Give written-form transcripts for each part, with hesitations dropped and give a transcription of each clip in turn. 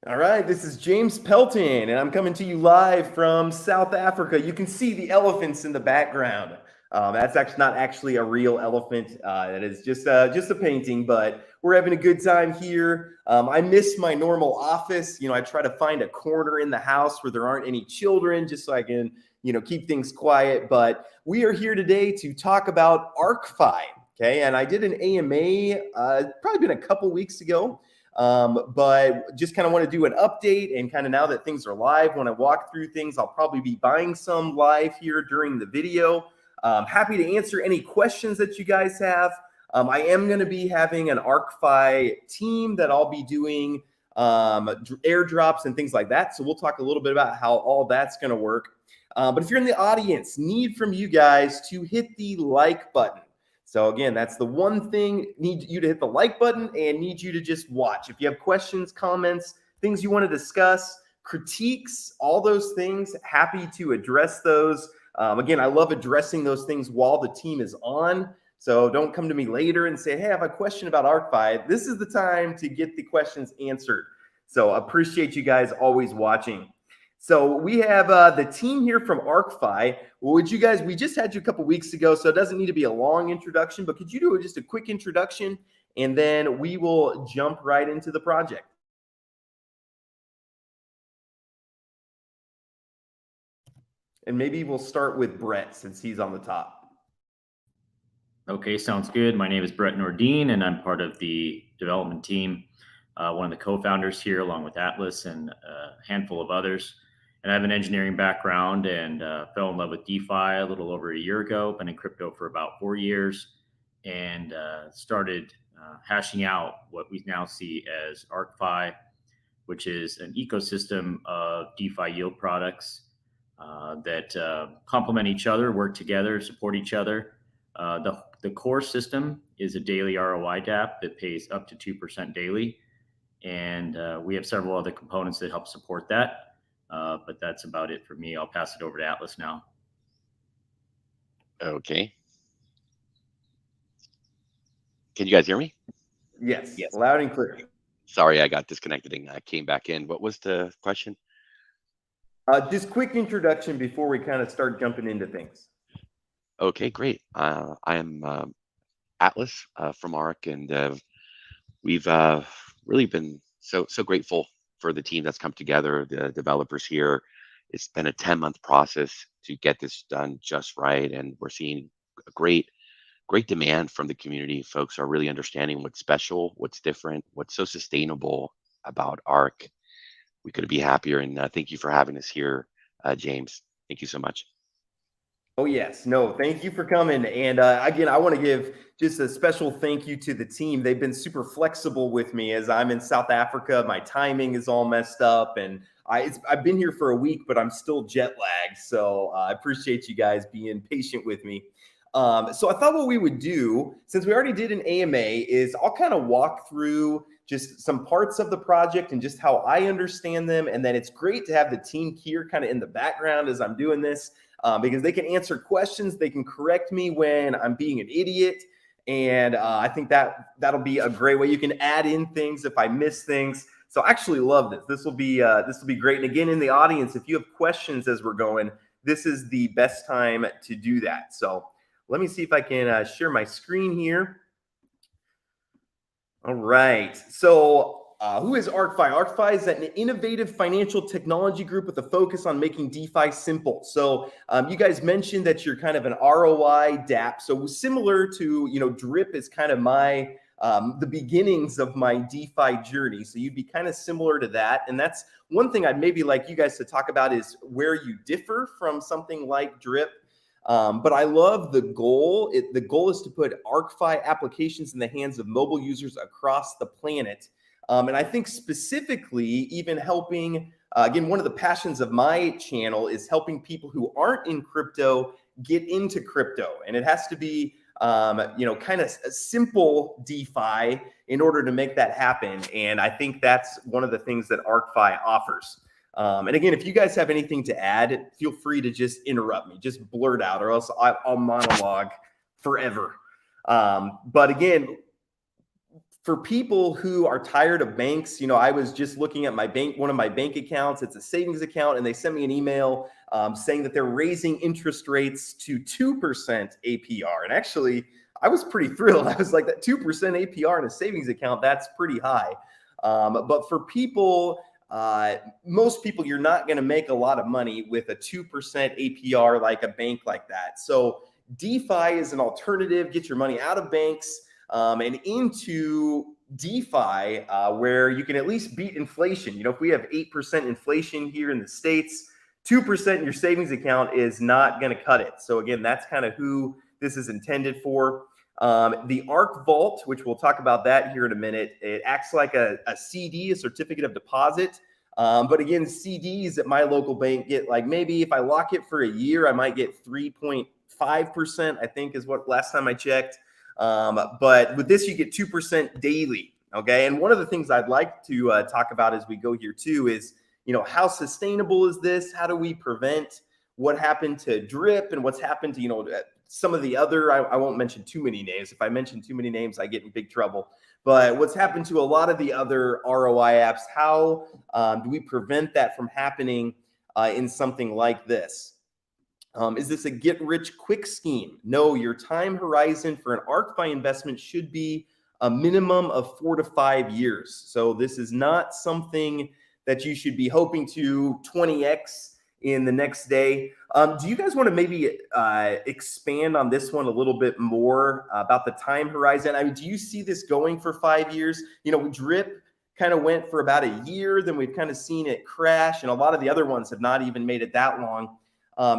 All right, this is James Pelton, and I'm coming to you live from South Africa. You can see the elephants in the background. That's actually not actually a real elephant. That is just a painting, but we're having a good time here. I miss my normal office. I try to find a corner in the house where there aren't any children, just so I can keep things quiet. But we are here today to talk about ArkFi. Okay, and I did an AMA probably been a couple weeks ago. But just kind of want to do an update, and kind of now that things are live, when I walk through things, I'll probably be buying some live here during the video. Happy to answer any questions that you guys have. I am going to be having an ArkFi team that I'll be doing airdrops and things like that. So we'll talk a little bit about how all that's going to work. But if you're in the audience, need from you guys to hit the like button. So again, that's the one thing, need you to hit the like button and need you to just watch. If you have questions, comments, things you want to discuss, critiques, all those things, happy to address those. Again, I love addressing those things while the team is on. So don't come to me later and say, hey, I have a question about ArkFi. This is the time to get the questions answered. So appreciate you guys always watching. So we have the team here from ArkFi. We just had you a couple weeks ago, so it doesn't need to be a long introduction, but could you do just a quick introduction, and then we will jump right into the project. And maybe we'll start with Brett, since he's on the top. Okay, sounds good. My name is Brett Nordine, and I'm part of the development team, one of the co-founders here, along with Atlas and a handful of others. And I have an engineering background and fell in love with DeFi a little over a year ago. Been in crypto for about 4 years, and started hashing out what we now see as ArkFi, which is an ecosystem of DeFi yield products that complement each other, work together, support each other. The core system is a daily ROI DApp that pays up to 2% daily. And we have several other components that help support that. But that's about it for me. I'll pass it over to Atlas now. Okay. Can you guys hear me? Yes. Loud and clear. Sorry, I got disconnected and I came back in. What was the question? Just quick introduction before we kind of start jumping into things. Okay, great. I am Atlas from Ark, and we've really been so grateful for the team that's come together, the developers here. It's been a 10-month process to get this done just right, and we're seeing a great demand from the community. Folks are really understanding what's special, what's different, what's so sustainable about Ark. We couldn't be happier, and thank you for having us here, James. Thank you so much. Oh, yes. No, thank you for coming. And again, I want to give just a special thank you to the team. They've been super flexible with me as I'm in South Africa. My timing is all messed up, and I've been here for a week, but I'm still jet lagged. So I appreciate you guys being patient with me. So I thought what we would do, since we already did an AMA, is I'll kind of walk through just some parts of the project and just how I understand them. And then it's great to have the team here kind of in the background as I'm doing this. Because they can answer questions, they can correct me when I'm being an idiot, and I think that'll be a great way. You can add in things if I miss things. So I actually love this. This will be great. And again, in the audience, if you have questions as we're going, this is the best time to do that. So let me see if I can share my screen here. All right. So who is ArkFi? ArkFi is an innovative financial technology group with a focus on making DeFi simple. So you guys mentioned that you're kind of an ROI DApp. So similar to, Drip is kind of my, the beginnings of my DeFi journey. So you'd be kind of similar to that. And that's one thing I'd maybe like you guys to talk about is where you differ from something like Drip. But I love the goal. The goal is to put ArkFi applications in the hands of mobile users across the planet. And I think specifically even helping, again, one of the passions of my channel is helping people who aren't in crypto get into crypto. And it has to be, kind of a simple DeFi in order to make that happen. And I think that's one of the things that ArkFi offers. And again, if you guys have anything to add, feel free to just interrupt me, just blurt out, or else I'll monologue forever. But again, For people who are tired of banks, I was just looking at one of my bank accounts. It's a savings account, and they sent me an email saying that they're raising interest rates to 2% APR. And actually, I was pretty thrilled. I was like, that 2% APR in a savings account, that's pretty high. But for people, most people, you're not going to make a lot of money with a 2% APR like a bank like that. So DeFi is an alternative. Get your money out of banks and into DeFi, where you can at least beat inflation. If we have 8% inflation here in the States, 2% in your savings account is not going to cut it. So again, that's kind of who this is intended for. The Ark Vault, which we'll talk about that here in a minute, it acts like a CD, a certificate of deposit. But again, CDs at my local bank get, like, maybe if I lock it for a year, I might get 3.5%, I think is what last time I checked. But with this, you get 2% daily. Okay. And one of the things I'd like to talk about as we go here too is, how sustainable is this? How do we prevent what happened to Drip and what's happened to, some of the other, I won't mention too many names. If I mention too many names, I get in big trouble. But what's happened to a lot of the other ROI apps? How do we prevent that from happening in something like this? Is this a get-rich-quick scheme? No, your time horizon for an ArkFi investment should be a minimum of 4 to 5 years. So this is not something that you should be hoping to 20x in the next day. Do you guys want to maybe expand on this one a little bit more about the time horizon? I mean, do you see this going for 5 years? Drip kind of went for about a year, then we've kind of seen it crash, and a lot of the other ones have not even made it that long.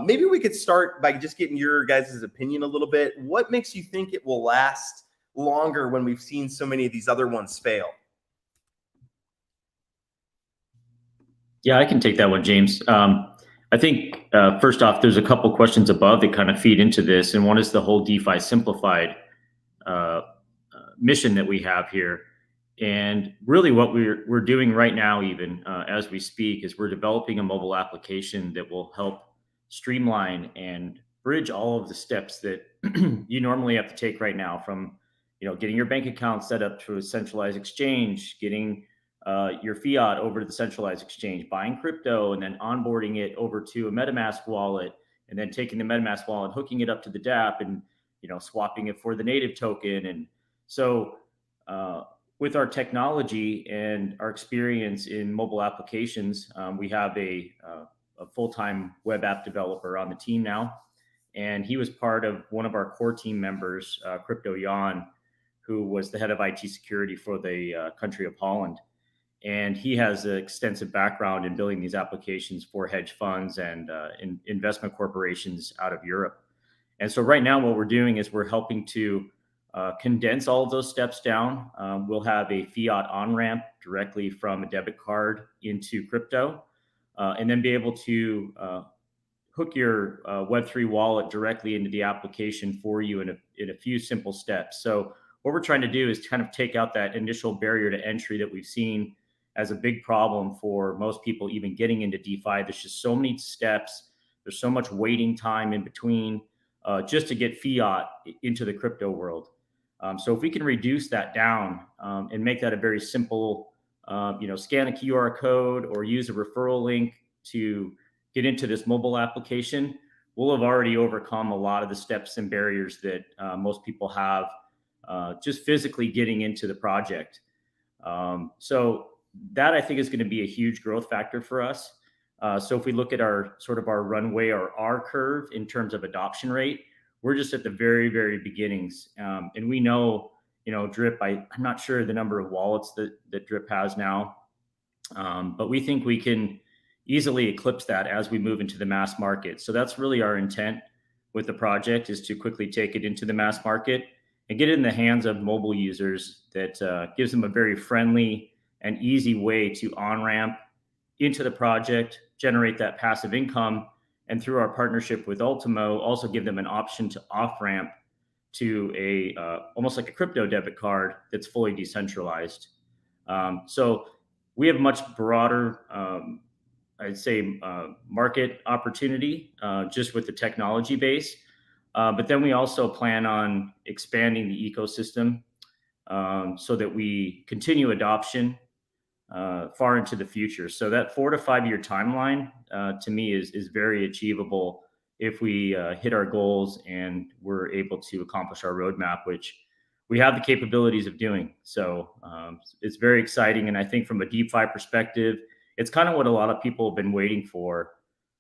Maybe we could start by just getting your guys' opinion a little bit. What makes you think it will last longer when we've seen so many of these other ones fail? Yeah, I can take that one, James. I think first off, there's a couple questions above that kind of feed into this, and one is the whole DeFi simplified mission that we have here. And really, what we're doing right now, even as we speak, is we're developing a mobile application that will help streamline and bridge all of the steps that you normally have to take right now, from getting your bank account set up to a centralized exchange, getting your fiat over to the centralized exchange, buying crypto, and then onboarding it over to a MetaMask wallet, and then taking the MetaMask wallet, hooking it up to the DApp, and swapping it for the native token. And so with our technology and our experience in mobile applications, we have a full-time web app developer on the team now, and he was part of one of our core team members, Crypto Jan, who was the head of IT security for the country of Holland. And he has an extensive background in building these applications for hedge funds and investment corporations out of Europe. And so right now what we're doing is we're helping to condense all of those steps down. We'll have a fiat on-ramp directly from a debit card into crypto, and then be able to hook your Web3 wallet directly into the application for you in a few simple steps. So what we're trying to do is kind of take out that initial barrier to entry that we've seen as a big problem for most people even getting into DeFi. There's just so many steps. There's so much waiting time in between just to get fiat into the crypto world. So if we can reduce that down and make that a very simple, scan a QR code or use a referral link to get into this mobile application, we'll have already overcome a lot of the steps and barriers that most people have just physically getting into the project. So that, I think, is going to be a huge growth factor for us. So if we look at our runway or our curve in terms of adoption rate, we're just at the very, very beginnings. And we know, Drip, I'm not sure the number of wallets that Drip has now, but we think we can easily eclipse that as we move into the mass market. So that's really our intent with the project, is to quickly take it into the mass market and get it in the hands of mobile users. That gives them a very friendly and easy way to on-ramp into the project, generate that passive income, and through our partnership with Ultimo, also give them an option to off-ramp to a almost like a crypto debit card that's fully decentralized. So we have a much broader, I'd say, market opportunity just with the technology base. But then we also plan on expanding the ecosystem so that we continue adoption far into the future. So that 4 to 5 year timeline to me is very achievable if we hit our goals and we're able to accomplish our roadmap, which we have the capabilities of doing. So it's very exciting. And I think from a DeFi perspective, it's kind of what a lot of people have been waiting for,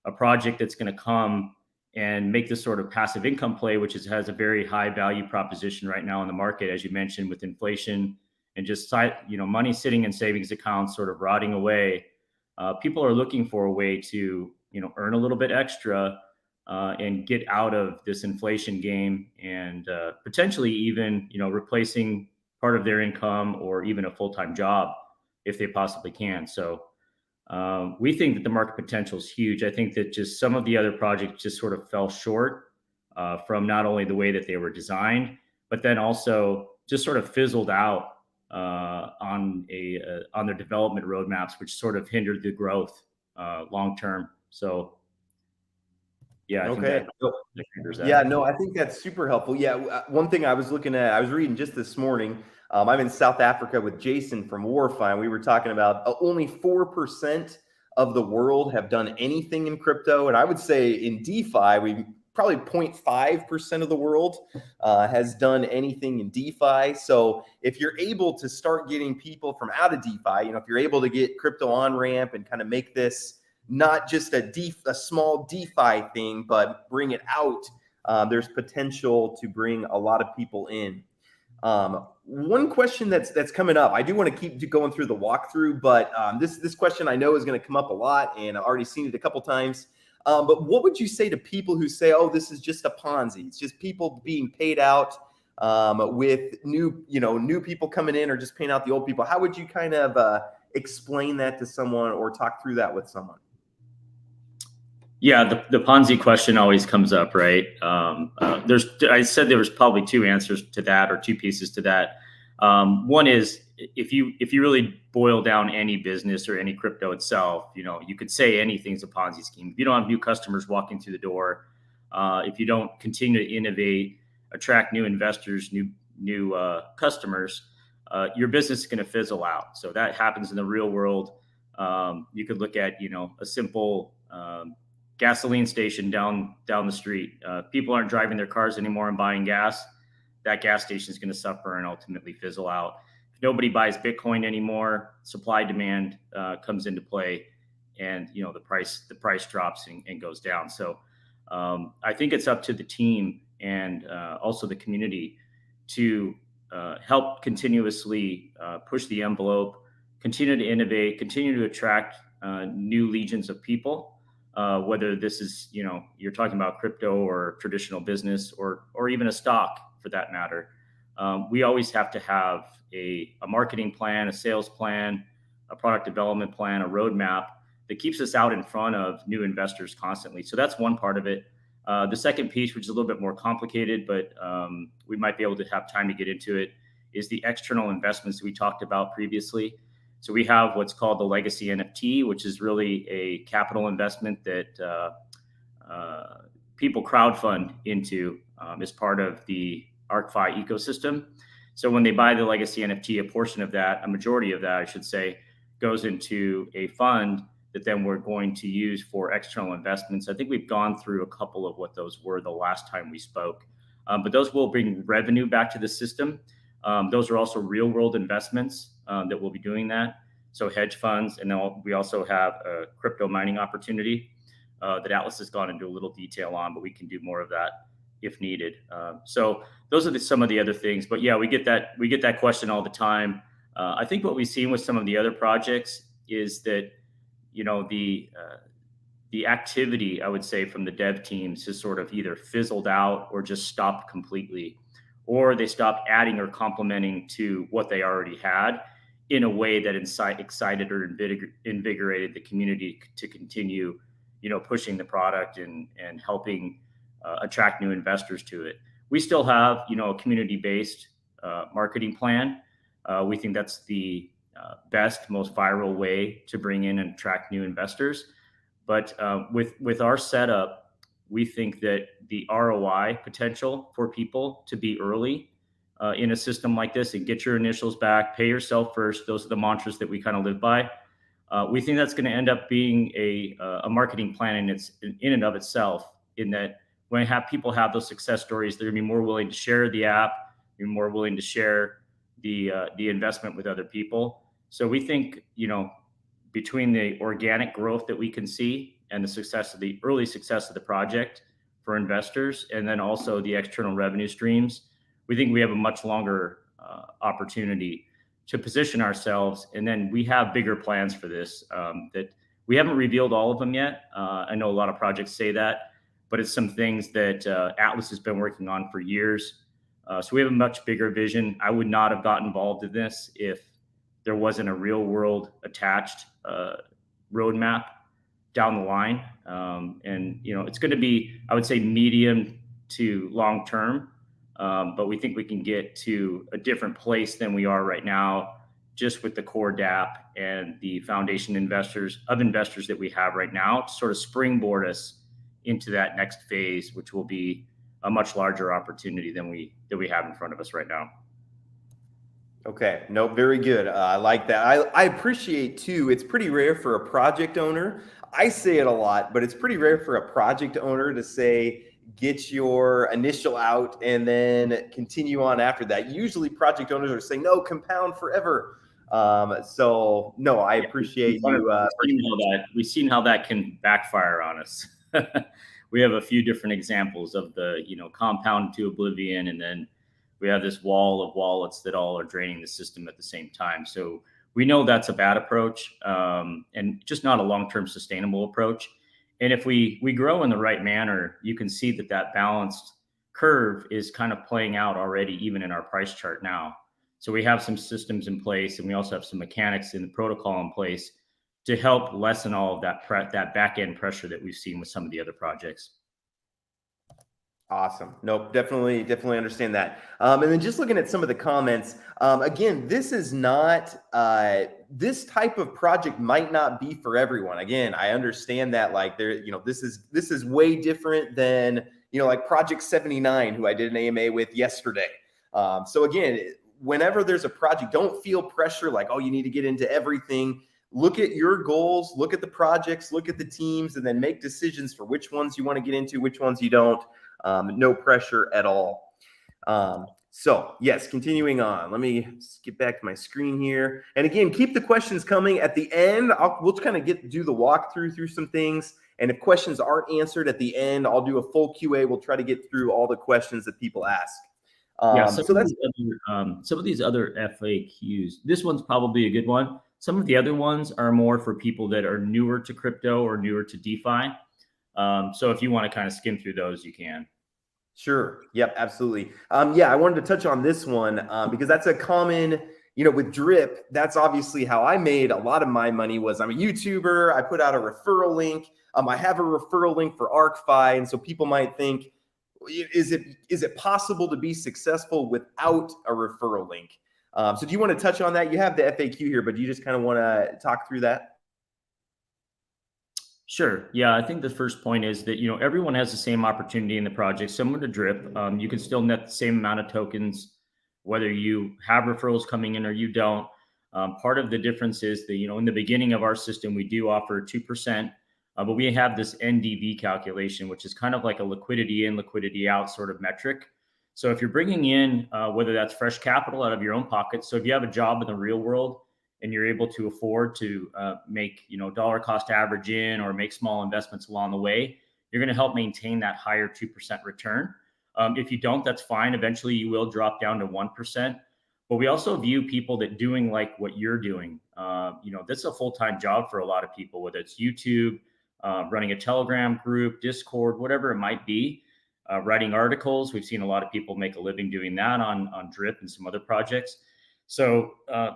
a project that's going to come and make this sort of passive income play, which has a very high value proposition right now in the market, as you mentioned, with inflation and just money sitting in savings accounts sort of rotting away. People are looking for a way to earn a little bit extra and get out of this inflation game, and potentially even replacing part of their income or even a full-time job if they possibly can. So we think that the market potential is huge. I think that just some of the other projects just sort of fell short from not only the way that they were designed, but then also just sort of fizzled out on their development roadmaps, which sort of hindered the growth long term. So yeah, I think that hinders that. Yeah, no, I think that's super helpful. Yeah, one thing I was reading just this morning. I'm in South Africa with Jason from ArkFi, and we were talking about only 4% of the world have done anything in crypto. And I would say in DeFi, we probably 0.5% of the world has done anything in DeFi. So if you're able to start getting people from out of DeFi, if you're able to get crypto on ramp and kind of make this not just a small DeFi thing, but bring it out, there's potential to bring a lot of people in. One question that's coming up, I do want to keep going through the walkthrough, but this question I know is going to come up a lot, and I've already seen it a couple times. But what would you say to people who say, "Oh, this is just a Ponzi"? It's just people being paid out with new people coming in, or just paying out the old people. How would you kind of explain that to someone or talk through that with someone? Yeah, the Ponzi question always comes up, right? I said there was probably two answers to that, or two pieces to that. One is if you really boil down any business or any crypto itself, you could say anything's a Ponzi scheme. If you don't have new customers walking through the door, if you don't continue to innovate, attract new investors, new customers, your business is going to fizzle out. So that happens in the real world. You could look at a simple gasoline station down the street. People aren't driving their cars anymore and buying gas. That gas station is going to suffer and ultimately fizzle out. If nobody buys Bitcoin anymore, supply demand comes into play, and the price drops and goes down. So I think it's up to the team and also the community to help continuously push the envelope, continue to innovate, continue to attract new legions of people. Whether this is, you're talking about crypto or traditional business or even a stock for that matter. We always have to have a marketing plan, a sales plan, a product development plan, a roadmap that keeps us out in front of new investors constantly. So that's one part of it. The second piece, which is a little bit more complicated, but we might be able to have time to get into it, is the external investments we talked about previously. So we have what's called the legacy NFT, which is really a capital investment that people crowdfund into as part of the ArkFi ecosystem. So when they buy the legacy NFT, a portion of that, a majority of that, I should say, goes into a fund that then we're going to use for external investments. I think we've gone through a couple of what those were the last time we spoke, but those will bring revenue back to the system. Those are also real world investments that will be doing that. So hedge funds, and then we also have a crypto mining opportunity that Atlas has gone into a little detail on, but we can do more of that if needed. So those are some of the other things. But yeah, we get that question all the time. I think what we've seen with some of the other projects is that the activity, I would say, from the dev teams has sort of either fizzled out or just stopped completely, or they stopped adding or complementing to what they already had in a way that excited or invigorated the community to continue, pushing the product and helping attract new investors to it. We still have, a community-based marketing plan. We think that's the best, most viral way to bring in and attract new investors. But with our setup, we think that the ROI potential for people to be early in a system like this and get your initials back, pay yourself first. Those are the mantras that we kind of live by. We think that's going to end up being a marketing plan in and of itself, in that when people have those success stories, they're going to be more willing to share the app, be more willing to share the investment with other people. So we think, between the organic growth that we can see and the early success of the project for investors, and then also the external revenue streams, we think we have a much longer opportunity to position ourselves. And then we have bigger plans for this that we haven't revealed all of them yet. I know a lot of projects say that, but it's some things that Atlas has been working on for years. So we have a much bigger vision. I would not have got involved in this if there wasn't a real world attached roadmap down the line. And, it's going to be, I would say, medium to long term. But we think we can get to a different place than we are right now, just with the core DApp and the foundation investors that we have right now, to sort of springboard us into that next phase, which will be a much larger opportunity than we have in front of us right now. Okay, no, very good. I like that. I appreciate too, it's pretty rare for a project owner. I say it a lot, but it's pretty rare for a project owner to say, get your initial out and then continue on after that. Usually project owners are saying, no, compound forever. So no, I appreciate you. We've seen how that can backfire on us. We have a few different examples of the, compound to oblivion, and then we have this wall of wallets that all are draining the system at the same time. So we know that's a bad approach, and just not a long-term sustainable approach. And if we grow in the right manner, you can see that balanced curve is kind of playing out already, even in our price chart now. So we have some systems in place, and we also have some mechanics in the protocol in place to help lessen all of that back-end pressure that we've seen with some of the other projects. Awesome. Nope, definitely understand that. And then just looking at some of the comments, again, this is not, this type of project might not be for everyone. Again, I understand that, like, this is way different than, like Project 79, who I did an AMA with yesterday. So again, whenever there's a project, don't feel pressure like, oh, you need to get into everything. Look at your goals, look at the projects, look at the teams, and then make decisions for which ones you want to get into, which ones you don't. No pressure at all. So yes, continuing on. Let me get back to my screen here. And again, keep the questions coming at the end. We'll kind of do the walkthrough through some things. And if questions aren't answered at the end, I'll do a full QA. We'll try to get through all the questions that people ask. Some of these other FAQs, this one's probably a good one. Some of the other ones are more for people that are newer to crypto or newer to DeFi. So if you want to kind of skim through those, you can. Sure. Yep, absolutely. I wanted to touch on this one because that's a common, with Drip, that's obviously how I made a lot of my money. Was I'm a YouTuber. I put out a referral link. I have a referral link for ArkFi. And so people might think, is it possible to be successful without a referral link? So do you want to touch on that? You have the FAQ here, but do you just kind of want to talk through that? Sure. Yeah, I think the first point is that, everyone has the same opportunity in the project, similar to Drip. You can still net the same amount of tokens, whether you have referrals coming in or you don't. Part of the difference is that, in the beginning of our system, we do offer 2%, but we have this NDV calculation, which is kind of like a liquidity in, liquidity out sort of metric. So if you're bringing in, whether that's fresh capital out of your own pocket, so if you have a job in the real world and you're able to afford to make, dollar cost average in or make small investments along the way, you're going to help maintain that higher 2% return. If you don't, that's fine. Eventually you will drop down to 1%. But we also view people that doing like what you're doing. This is a full-time job for a lot of people, whether it's YouTube, running a Telegram group, Discord, whatever it might be. Writing articles. We've seen a lot of people make a living doing that on Drip and some other projects. So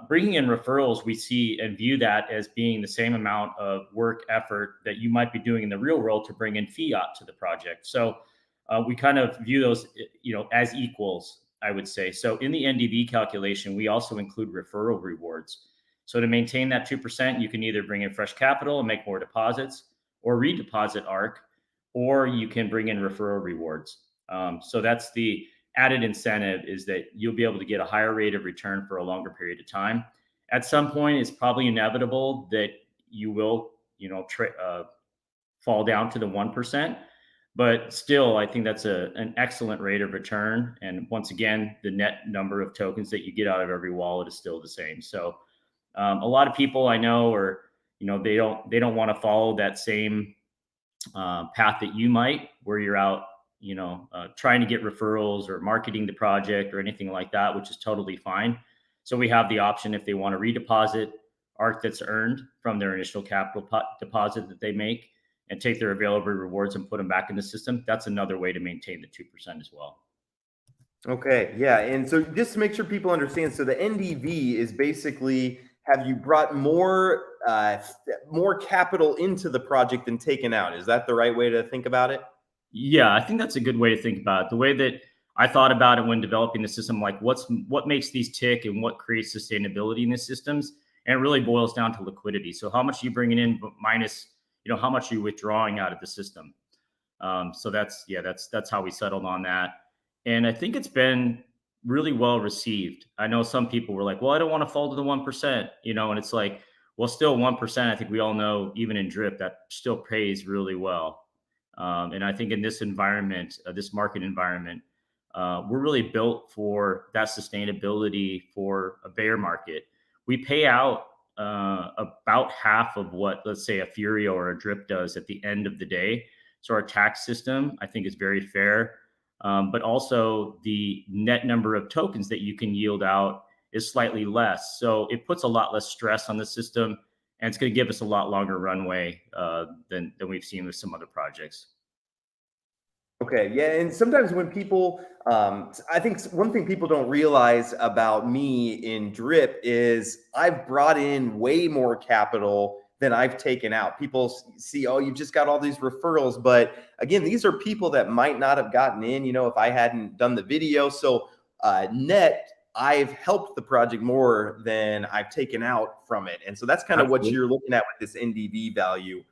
bringing in referrals, we see and view that as being the same amount of work effort that you might be doing in the real world to bring in fiat to the project. So we kind of view those, as equals, I would say. So in the NDV calculation, we also include referral rewards. So to maintain that 2%, you can either bring in fresh capital and make more deposits or redeposit ARK, or you can bring in referral rewards. So that's the added incentive is that you'll be able to get a higher rate of return for a longer period of time. At some point, it's probably inevitable that you will, fall down to the 1%. But still, I think that's an excellent rate of return. And once again, the net number of tokens that you get out of every wallet is still the same. So a lot of people I know are, they don't want to follow that same path that you might, where you're out, trying to get referrals or marketing the project or anything like that, which is totally fine. So we have the option if they want to redeposit Ark that's earned from their initial capital deposit that they make and take their available rewards and put them back in the system. That's another way to maintain the 2% as well. Okay, yeah. And so just to make sure people understand, so the NDV is basically, have you brought more capital into the project than taken out? Is that the right way to think about it? Yeah, I think that's a good way to think about it. The way that I thought about it when developing the system, like what makes these tick and what creates sustainability in the systems, and it really boils down to liquidity. So how much are you bringing in minus, how much are you withdrawing out of the system? So that's how we settled on that. And I think it's been really well received. I know some people were like, well, I don't want to fall to the 1%, and it's like, well, still 1%, I think we all know, even in drip, that still pays really well. And I think in this environment, this market environment, we're really built for that sustainability for a bear market. We pay out about half of what, let's say, a Furio or a drip does at the end of the day. So our tax system, I think, is very fair. But also the net number of tokens that you can yield out is slightly less. So it puts a lot less stress on the system, and it's going to give us a lot longer runway than we've seen with some other projects. Okay, yeah, and sometimes when people, I think one thing people don't realize about me in drip is I've brought in way more capital than I've taken out. People see, oh, you've just got all these referrals. But again, these are people that might not have gotten in, if I hadn't done the video. So net, I've helped the project more than I've taken out from it. And so that's kind of what you're looking at with this NDV value.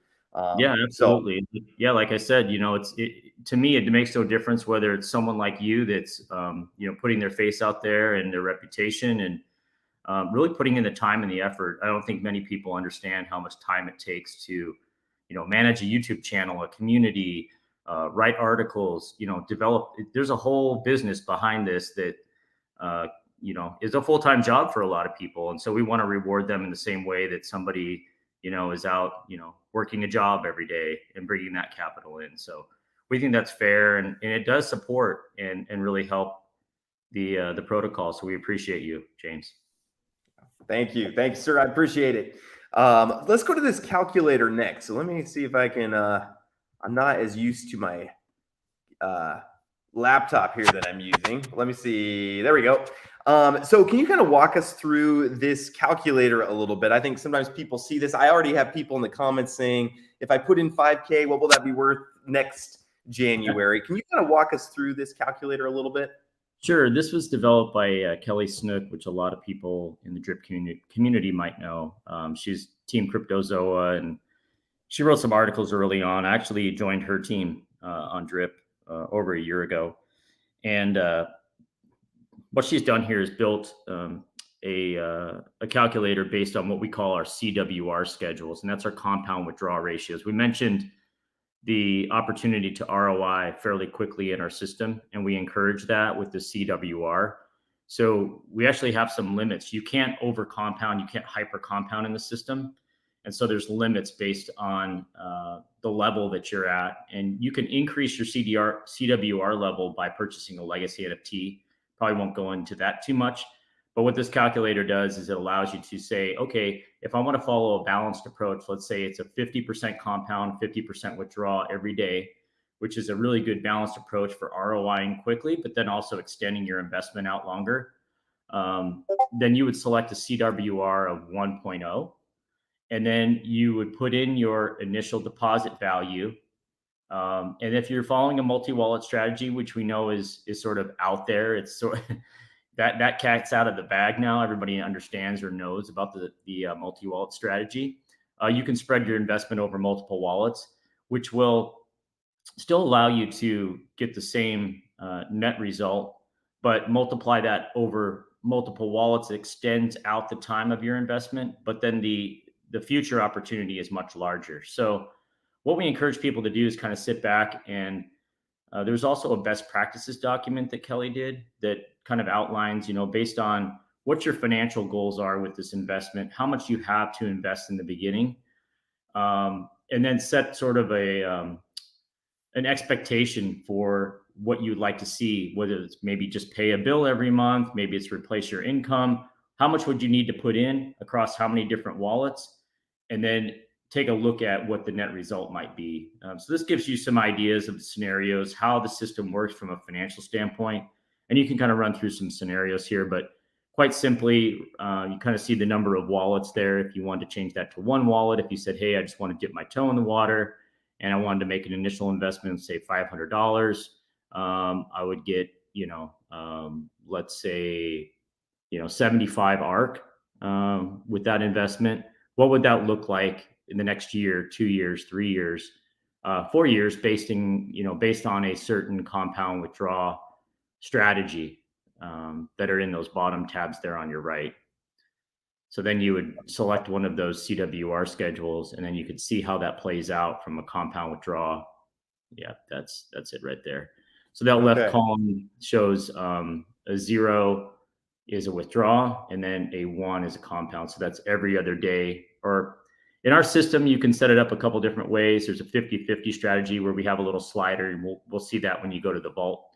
Yeah, absolutely. So, yeah, like I said, to me, it makes no difference whether it's someone like you that's, putting their face out there and their reputation and really putting in the time and the effort. I don't think many people understand how much time it takes to, manage a YouTube channel, a community, write articles, develop. There's a whole business behind this that, is a full-time job for a lot of people. And so we want to reward them in the same way that somebody, is out, working a job every day and bringing that capital in. So we think that's fair, and it does support and really help the protocol. So we appreciate you, James. Thank you, sir. I appreciate it. Let's go to this calculator next. So let me see if I can. I'm not as used to my laptop here that I'm using. Let me see. There we go. So can you kind of walk us through this calculator a little bit? I think sometimes people see this. I already have people in the comments saying, if I put in 5K, what will that be worth next January? Can you kind of walk us through this calculator a little bit? Sure. This was developed by Kelly Snook, which a lot of people in the drip community might know. She's Team Cryptozoa, and she wrote some articles early on. I actually joined her team on drip over a year ago. And what she's done here is built a calculator based on what we call our CWR schedules, and that's our compound withdrawal ratios. We mentioned the opportunity to ROI fairly quickly in our system, and we encourage that with the CWR. So we actually have some limits. You can't over compound, you can't hyper compound in the system. And so there's limits based on the level that you're at. And you can increase your CWR level by purchasing a legacy NFT. Probably won't go into that too much. But what this calculator does is it allows you to say, okay, if I want to follow a balanced approach, let's say it's a 50% compound, 50% withdrawal every day, which is a really good balanced approach for ROIing quickly, but then also extending your investment out longer. Then you would select a CWR of 1.0, and then you would put in your initial deposit value. And if you're following a multi-wallet strategy, which we know is sort of out there, it's sort of that cat's out of the bag now. Everybody understands or knows about the multi-wallet strategy. You can spread your investment over multiple wallets, which will still allow you to get the same net result but multiply that over multiple wallets. It extends out the time of your investment, but then the future opportunity is much larger. So what we encourage people to do is kind of sit back and there's also a best practices document that Kelly did that kind of outlines, based on what your financial goals are with this investment, how much you have to invest in the beginning, and then set sort of an expectation for what you'd like to see, whether it's maybe just pay a bill every month, maybe it's replace your income. How much would you need to put in across how many different wallets? And then take a look at what the net result might be. So this gives you some ideas of scenarios, how the system works from a financial standpoint. And you can kind of run through some scenarios here, but quite simply, you kind of see the number of wallets there. If you wanted to change that to one wallet, if you said, hey, I just want to dip my toe in the water and I wanted to make an initial investment, say $500, I would get, let's say, 75 Ark with that investment. What would that look like in the next year, 2 years, 3 years, 4 years, based on a certain compound withdrawal strategy that are in those bottom tabs there on your right. So then you would select one of those CWR schedules, and then you could see how that plays out from a compound withdrawal. Yeah, that's it right there. So that left column shows a 0 is a withdrawal, and then a 1 is a compound. So that's every other day. Or in our system, you can set it up a couple different ways. There's a 50-50 strategy where we have a little slider, and we'll see that when you go to the vault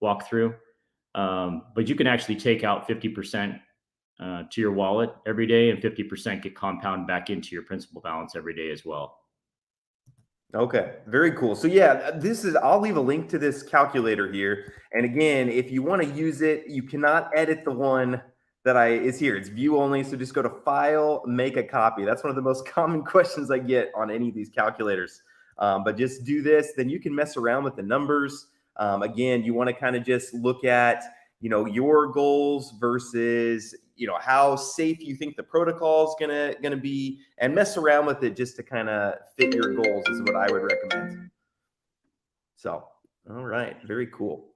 walkthrough. But you can actually take out 50% to your wallet every day, and 50% get compounded back into your principal balance every day as well. Okay, very cool. So yeah, I'll leave a link to this calculator here. And again, if you want to use it, you cannot edit the one that is here. It's view only. So just go to File, Make a Copy. That's one of the most common questions I get on any of these calculators. But just do this, then you can mess around with the numbers. Again, you want to kind of just look at, your goals versus, how safe you think the protocol is gonna be, and mess around with it just to kind of fit your goals is what I would recommend. So, all right, very cool.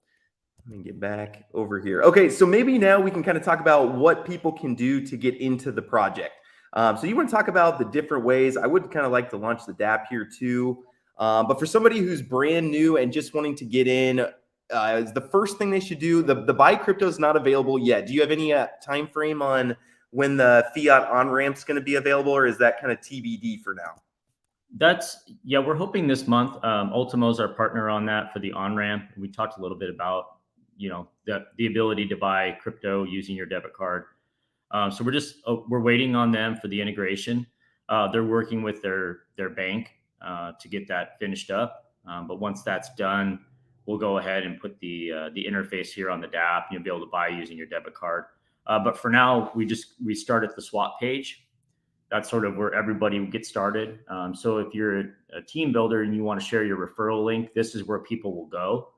Let me get back over here. Okay, so maybe now we can kind of talk about what people can do to get into the project. So you want to talk about the different ways. I would kind of like to launch the DApp here too. But for somebody who's brand new and just wanting to get in, is the first thing they should do. The buy crypto is not available yet. Do you have any time frame on when the fiat on ramp is going to be available, or is that kind of TBD for now? We're hoping this month. Ultimo's our partner on that for the on ramp. We talked a little bit about the ability to buy crypto using your debit card. So we're waiting on them for the integration. They're working with their bank to get that finished up. But once that's done, we'll go ahead and put the interface here on the DApp. You'll be able to buy using your debit card. But for now, we start at the swap page. That's sort of where everybody would get started. So if you're a team builder and you want to share your referral link, this is where people will go.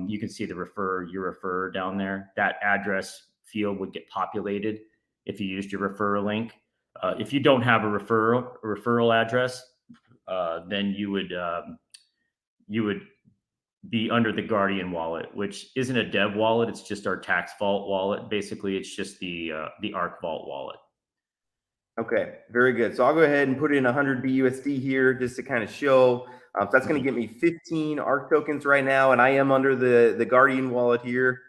You can see the refer down there. That address field would get populated if you used your referral link. If you don't have a referral address, then you would be under the Guardian wallet, which isn't a dev wallet. It's just our tax vault wallet. Basically, it's just the Ark Vault wallet. Okay, very good. So I'll go ahead and put in 100 BUSD here just to kind of show. So that's going to get me 15 Ark tokens right now, and I am under the Guardian wallet here.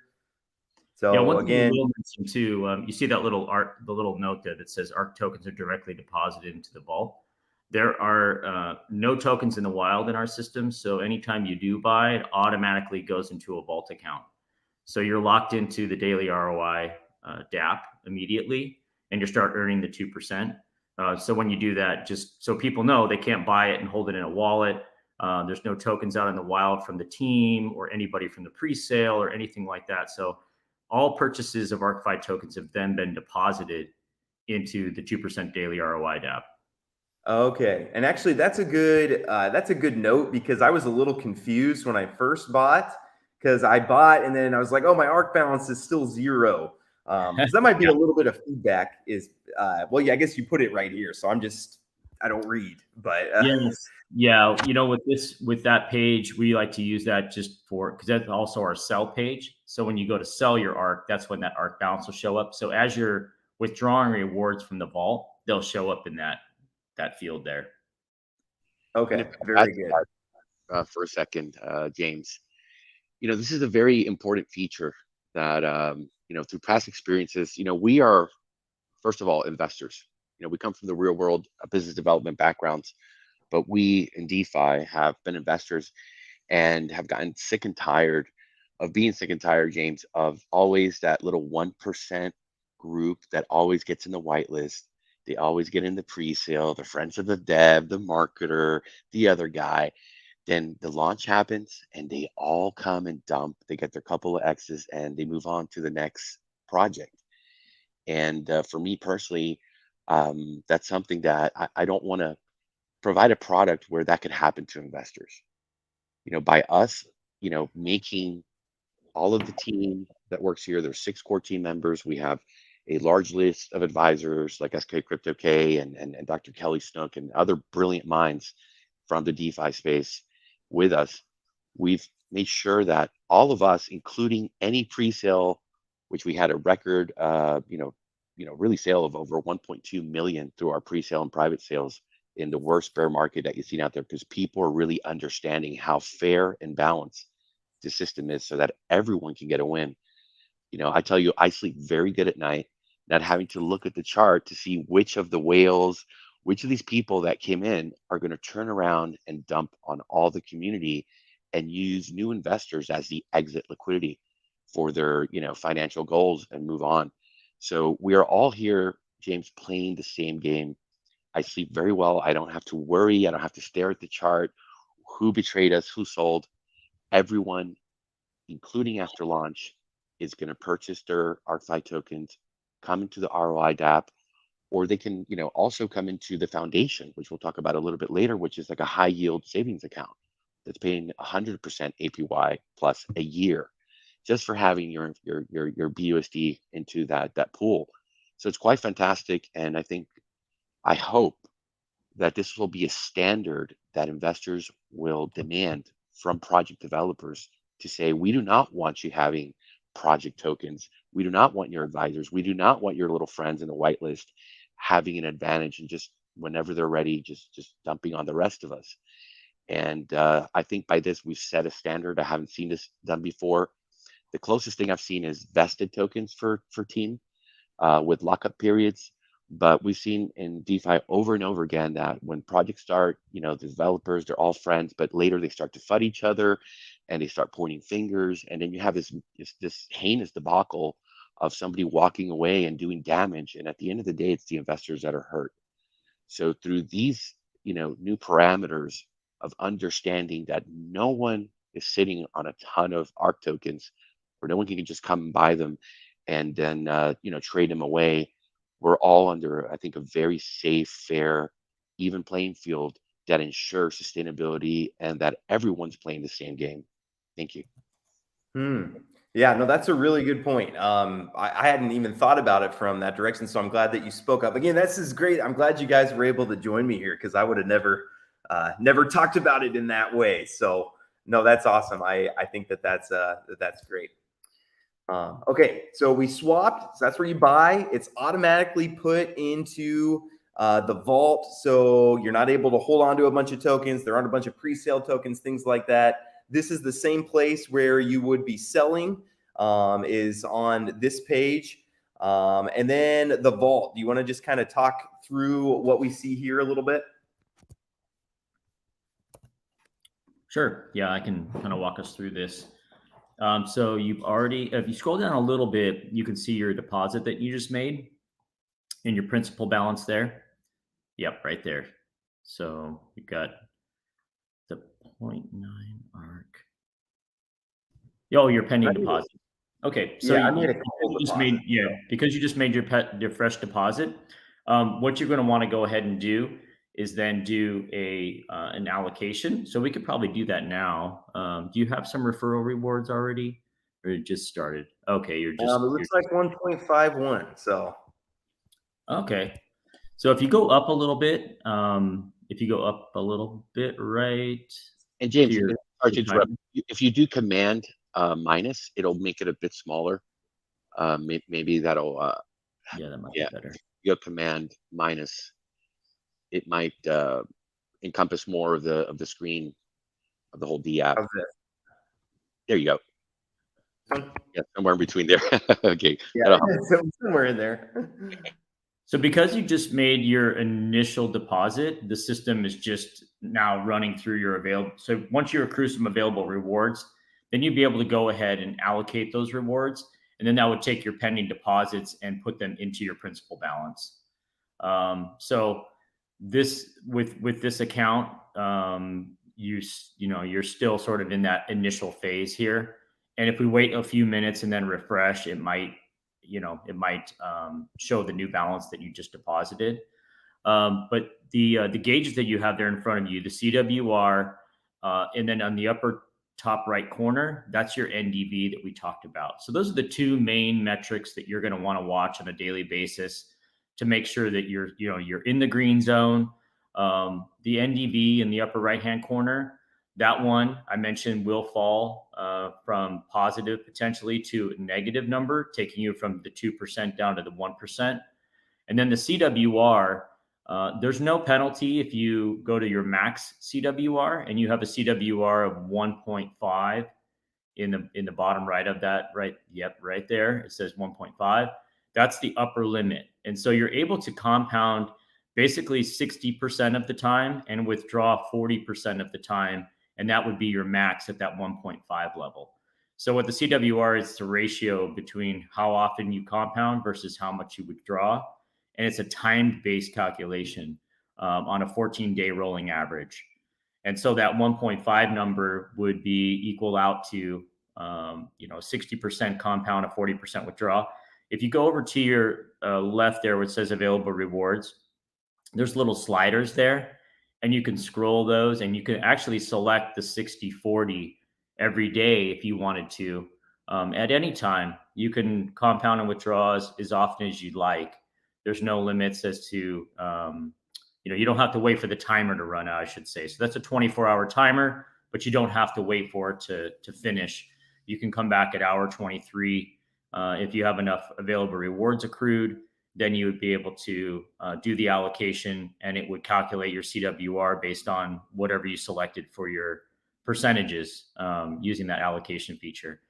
So yeah, one again, thing I will mention too, you see that the little note there that says Ark tokens are directly deposited into the vault. There are no tokens in the wild in our system, so anytime you do buy, it automatically goes into a vault account. So you're locked into the daily ROI DApp immediately, and you start earning the 2%. So when you do that, just so people know, they can't buy it and hold it in a wallet. There's no tokens out in the wild from the team or anybody from the pre-sale or anything like that. So all purchases of ArkFi tokens have then been deposited into the 2% daily ROI DApp. Okay, and actually that's a good note, because I was a little confused when I first bought, because I bought and then I was like, oh, my Ark balance is still 0. Because that might be a little bit of feedback. I guess you put it right here, so I'm just don't read, but Yes. Yeah. You know, with that page, we like to use that just for, because that's also our sell page. So when you go to sell your ARK, that's when that ARK balance will show up. So as you're withdrawing rewards from the vault, they'll show up in that field there. And if okay, I add very to good. that, for a second, James, this is a very important feature that, through past experiences, we are, first of all, investors. We come from the real world, business development backgrounds, but we in DeFi have been investors and have gotten sick and tired of being sick and tired, James, of always that little 1% group that always gets in the whitelist. They always get in the pre-sale, the friends of the dev, the marketer, the other guy. Then the launch happens and they all come and dump. They get their couple of X's and they move on to the next project. And for me personally, that's something that I don't want to provide a product where that could happen to investors. By us, making all of the team that works here, there's 6 core team members. We have a large list of advisors like SK Crypto K and Dr. Kelly Snook and other brilliant minds from the DeFi space with us. We've made sure that all of us, including any pre-sale, which we had a record, really sale of over 1.2 million through our pre-sale and private sales in the worst bear market that you've seen out there, because people are really understanding how fair and balanced the system is so that everyone can get a win. I tell you, I sleep very good at night, not having to look at the chart to see which of the whales, which of these people that came in are going to turn around and dump on all the community and use new investors as the exit liquidity for their, financial goals and move on. So we are all here, James, playing the same game. I sleep very well. I don't have to worry. I don't have to stare at the chart. Who betrayed us? Who sold? Everyone, including after launch, is going to purchase their ArkFi tokens, come into the ROI DApp, or they can, also come into the foundation, which we'll talk about a little bit later, which is like a high yield savings account that's paying 100% APY plus a year just for having your BUSD into that pool. So it's quite fantastic, and I hope that this will be a standard that investors will demand from project developers to say, we do not want you having project tokens. We do not want your advisors. We do not want your little friends in the whitelist having an advantage and just whenever they're ready, just dumping on the rest of us. And I think by this, we've set a standard. I haven't seen this done before. The closest thing I've seen is vested tokens for team with lockup periods. But we've seen in DeFi over and over again that when projects start, the developers, they're all friends, but later they start to fight each other and they start pointing fingers. And then you have this heinous debacle of somebody walking away and doing damage. And at the end of the day, it's the investors that are hurt. So through these, new parameters of understanding that no one is sitting on a ton of ARK tokens, or no one can just come and buy them and then, trade them away. We're all under, I think, a very safe, fair, even playing field that ensures sustainability and that everyone's playing the same game. Thank you. Yeah, no, that's a really good point. I hadn't even thought about it from that direction, so I'm glad that you spoke up. Again, this is great. I'm glad you guys were able to join me here because I would have never talked about it in that way. So, no, that's awesome. I think that's great. Okay, so we swapped. So that's where you buy. It's automatically put into the vault, so you're not able to hold on to a bunch of tokens. There aren't a bunch of pre-sale tokens, things like that. This is the same place where you would be selling, is on this page. And then the vault. Do you want to just kind of talk through what we see here a little bit? Sure. Yeah, I can kind of walk us through this. So you've already, if you scroll down a little bit, you can see your deposit that you just made and your principal balance there. Yep, right there. So you've got the 0.9 ARK. Oh, your pending deposit. Okay, so yeah, I made a couple because you just made your fresh deposit. What you're going to want to go ahead and do is then do an allocation. So we could probably do that now. Do you have some referral rewards already, or it just started? Okay, it looks like 1.51. So okay. So if you go up a little bit, right And to James, your, sorry to your interrupt. time. If you do command minus, it'll make it a bit smaller. Maybe that'll Yeah, that might be yeah. better. If you go command minus, it might encompass more of the screen of the whole D app. How's this? There you go. One? Yeah, somewhere in between there. Okay. Yeah, somewhere in there. So because you just made your initial deposit, the system is just now running through your available. So once you accrue some available rewards, then you'd be able to go ahead and allocate those rewards. And then that would take your pending deposits and put them into your principal balance. So this with this account, you're still sort of in that initial phase here. And if we wait a few minutes and then refresh, it might show the new balance that you just deposited. But the gauges that you have there in front of you, the CWR, and then on the upper top right corner, that's your NDV that we talked about. So those are the two main metrics that you're going to want to watch on a daily basis to make sure that you're in the green zone. The NDV in the upper right hand corner, that one I mentioned will fall from positive potentially to a negative number, taking you from the 2% down to the 1%. And then the CWR, there's no penalty if you go to your max CWR and you have a CWR of 1.5 in the bottom right of that, right? Yep, right there. It says 1.5. That's the upper limit. And so you're able to compound basically 60% of the time and withdraw 40% of the time. And that would be your max at that 1.5 level. So what the CWR is the ratio between how often you compound versus how much you withdraw. And it's a time-based calculation on a 14-day rolling average. And so that 1.5 number would be equal out to 60% compound, a 40% withdraw. If you go over to your left there where it says available rewards, there's little sliders there, and you can scroll those, and you can actually select the 60-40 every day if you wanted to. At any time, you can compound and withdraw as often as you'd like. There's no limits as to you don't have to wait for the timer to run out, I should say. So that's a 24-hour timer, but you don't have to wait for it to finish. You can come back at hour 23 if you have enough available rewards accrued. Then you would be able to do the allocation, and it would calculate your CWR based on whatever you selected for your percentages using that allocation feature.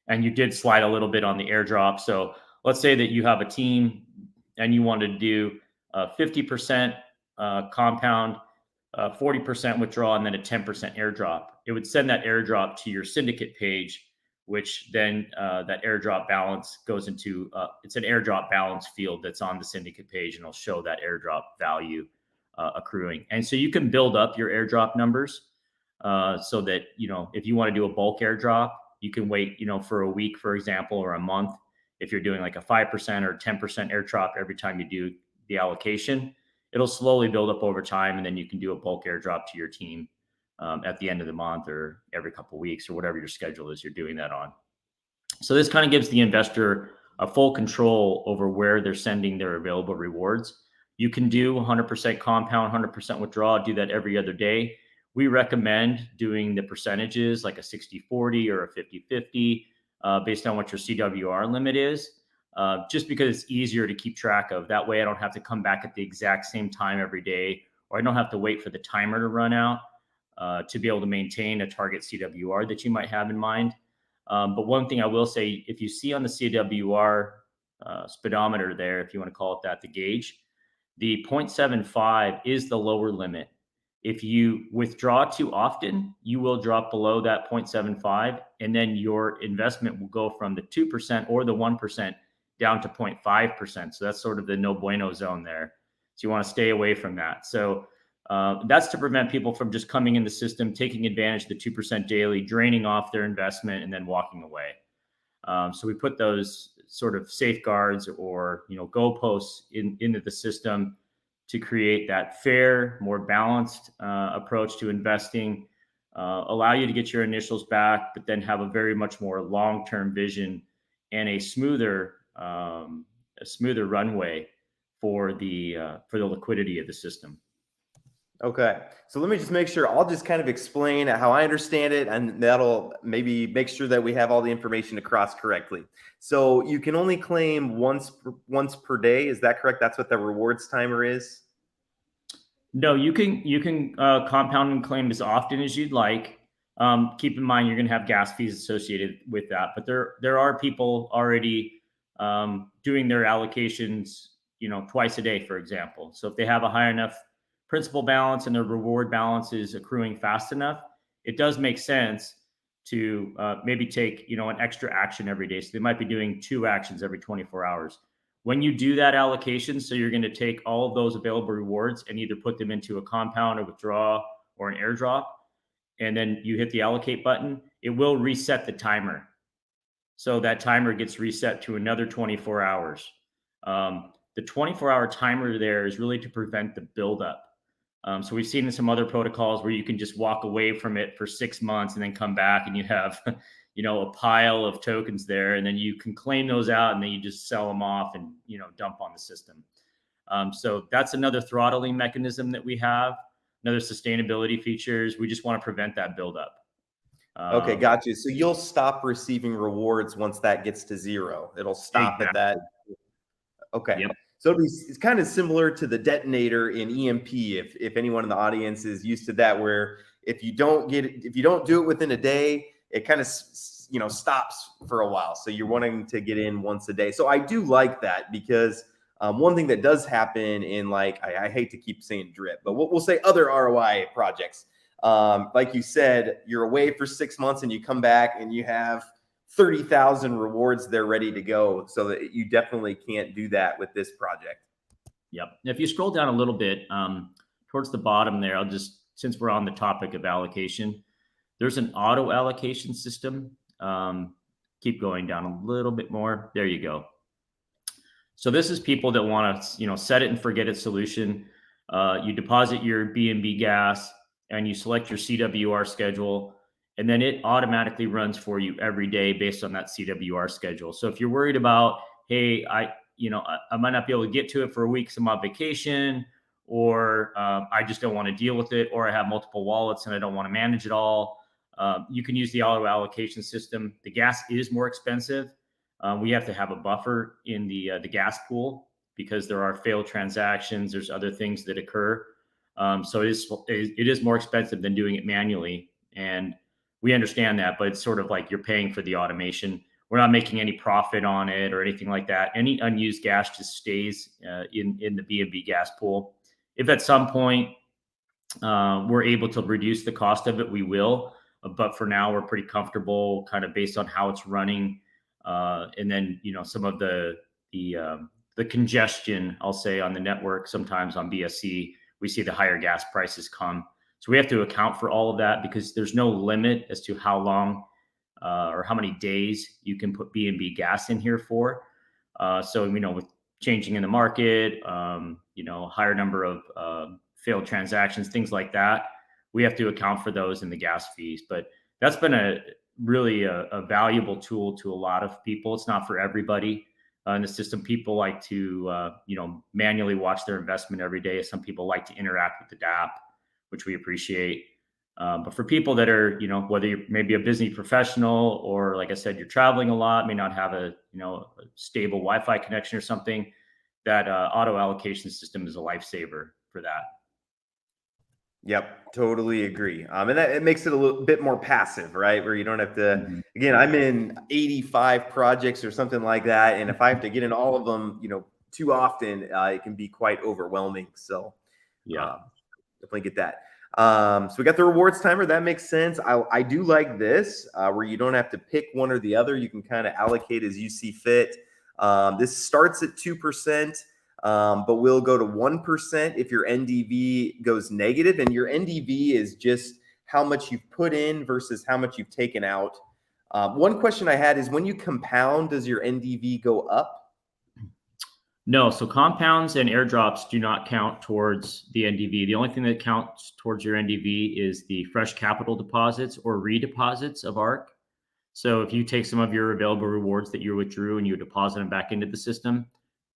And you did slide a little bit on the airdrop. So let's say that you have a team and you wanted to do 50% compound, 40% withdrawal, and then a 10% airdrop. It would send that airdrop to your syndicate page, which then that airdrop balance goes into, it's an airdrop balance field that's on the syndicate page, and it'll show that airdrop value accruing. And so you can build up your airdrop numbers so that, if you want to do a bulk airdrop, you can wait, for a week, for example, or a month. If you're doing like a 5% or 10% airdrop every time you do the allocation, it'll slowly build up over time, and then you can do a bulk airdrop to your team at the end of the month or every couple of weeks or whatever your schedule is you're doing that on. So this kind of gives the investor a full control over where they're sending their available rewards. You can do 100% compound, 100% withdrawal, do that every other day. We recommend doing the percentages like a 60-40 or a 50-50 based on what your CWR limit is. Just because it's easier to keep track of. That way I don't have to come back at the exact same time every day, or I don't have to wait for the timer to run out to be able to maintain a target CWR that you might have in mind. But one thing I will say, if you see on the CWR speedometer there, if you want to call it that, the gauge, the 0.75 is the lower limit. If you withdraw too often, you will drop below that 0.75, and then your investment will go from the 2% or the 1% down to 0.5%. So that's sort of the no bueno zone there. So you want to stay away from that. So that's to prevent people from just coming in the system, taking advantage of the 2% daily, draining off their investment, and then walking away. So we put those sort of safeguards or goalposts into the system to create that fair, more balanced approach to investing, allow you to get your initials back, but then have a very much more long-term vision and a smoother runway for the liquidity of the system. Okay, so let me just make sure. I'll just kind of explain how I understand it, and that'll maybe make sure that we have all the information across correctly. So you can only claim once per day. Is that correct? That's what the rewards timer is. No, you can compound and claim as often as you'd like. Keep in mind you're going to have gas fees associated with that, but there are people already doing their allocations, twice a day, for example. So if they have a high enough principal balance and their reward balance is accruing fast enough, it does make sense to maybe take an extra action every day. So they might be doing 2 actions every 24 hours. When you do that allocation, so you're going to take all of those available rewards and either put them into a compound, a withdraw, or an airdrop, and then you hit the allocate button, it will reset the timer. So that timer gets reset to another 24 hours. The 24-hour timer there is really to prevent the buildup. So we've seen in some other protocols where you can just walk away from it for 6 months and then come back and you have a pile of tokens there, and then you can claim those out and then you just sell them off and dump on the system. So that's another throttling mechanism that we have. Another sustainability features. We just want to prevent that buildup. Okay, got you. So you'll stop receiving rewards once that gets to 0. It'll stop at that. Okay. Yep. So it's kind of similar to the detonator in EMP. If anyone in the audience is used to that, where if you don't do it within a day, it kind of stops for a while. So you're wanting to get in once a day. So I do like that, because one thing that does happen in, I hate to keep saying drip, but we'll say other ROI projects. Like you said, you're away for 6 months and you come back and you have 30,000 rewards there ready to go. So that you definitely can't do that with this project. Yep. If you scroll down a little bit towards the bottom there, since we're on the topic of allocation, there's an auto allocation system. Keep going down a little bit more. There you go. So this is people that want to, set it and forget it solution. You deposit your B&B gas and you select your CWR schedule, and then it automatically runs for you every day based on that CWR schedule. So if you're worried about, hey, I might not be able to get to it for a week, so I'm on vacation, or I just don't want to deal with it, or I have multiple wallets and I don't want to manage it all, you can use the auto allocation system. The gas is more expensive. We have to have a buffer in the gas pool because there are failed transactions. There's other things that occur. So it is more expensive than doing it manually. And we understand that, but it's sort of like you're paying for the automation. We're not making any profit on it or anything like that. Any unused gas just stays in the B&B gas pool. If at some point we're able to reduce the cost of it, we will. But for now, we're pretty comfortable kind of based on how it's running. And then, some of the congestion, I'll say, on the network, sometimes on BSC, we see the higher gas prices come. So we have to account for all of that because there's no limit as to how long or how many days you can put B&B gas in here for. So, with changing in the market, higher number of failed transactions, things like that, we have to account for those in the gas fees. But that's been really a valuable tool to a lot of people. It's not for everybody in the system. People like to, manually watch their investment every day. Some people like to interact with the DApp, which we appreciate. But for people that are, whether you're maybe a busy professional or, like I said, you're traveling a lot, may not have a stable Wi-Fi connection or something, that auto allocation system is a lifesaver for that. Yep, totally agree. And that it makes it a little bit more passive, right? Where you don't have to, again, I'm in 85 projects or something like that. And if I have to get in all of them, too often, it can be quite overwhelming. So yeah, definitely get that. So we got the rewards timer. That makes sense. I do like this, where you don't have to pick one or the other. You can kind of allocate as you see fit. This starts at 2%. But we'll go to 1% if your NDV goes negative, and your NDV is just how much you've put in versus how much you've taken out. One question I had is, when you compound, does your NDV go up? No, so compounds and airdrops do not count towards the NDV. The only thing that counts towards your NDV is the fresh capital deposits or redeposits of Ark. So if you take some of your available rewards that you withdrew and you deposit them back into the system,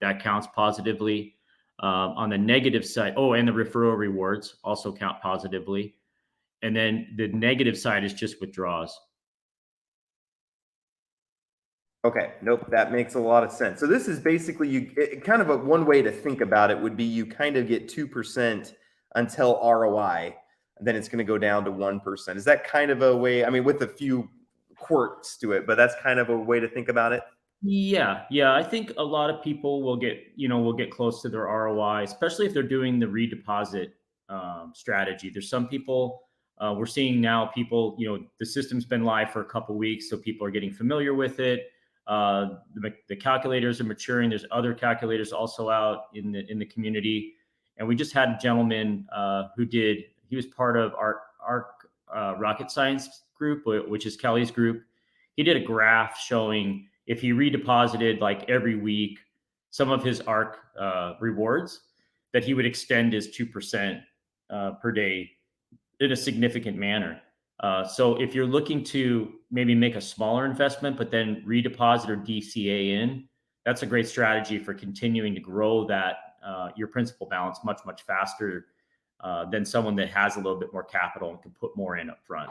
that counts positively. On the negative side, and the referral rewards also count positively. And then the negative side is just withdrawals. Okay, nope, that makes a lot of sense. So this is basically kind of one way to think about it would be you kind of get 2% until ROI, and then it's going to go down to 1%. Is that kind of a way? I mean, with a few quirks to it, but that's kind of a way to think about it. Yeah. I think a lot of people will get close to their ROI, especially if they're doing the redeposit strategy. There's some people we're seeing now. People, the system's been live for a couple of weeks, so people are getting familiar with it. The calculators are maturing. There's other calculators also out in the community, and we just had a gentleman he was part of Ark Rocket Science group, which is Kelly's group. He did a graph showing if he redeposited like every week some of his Ark rewards, that he would extend his 2% per day in a significant manner. So if you're looking to maybe make a smaller investment, but then redeposit or DCA in, that's a great strategy for continuing to grow that your principal balance much faster than someone that has a little bit more capital and can put more in up front.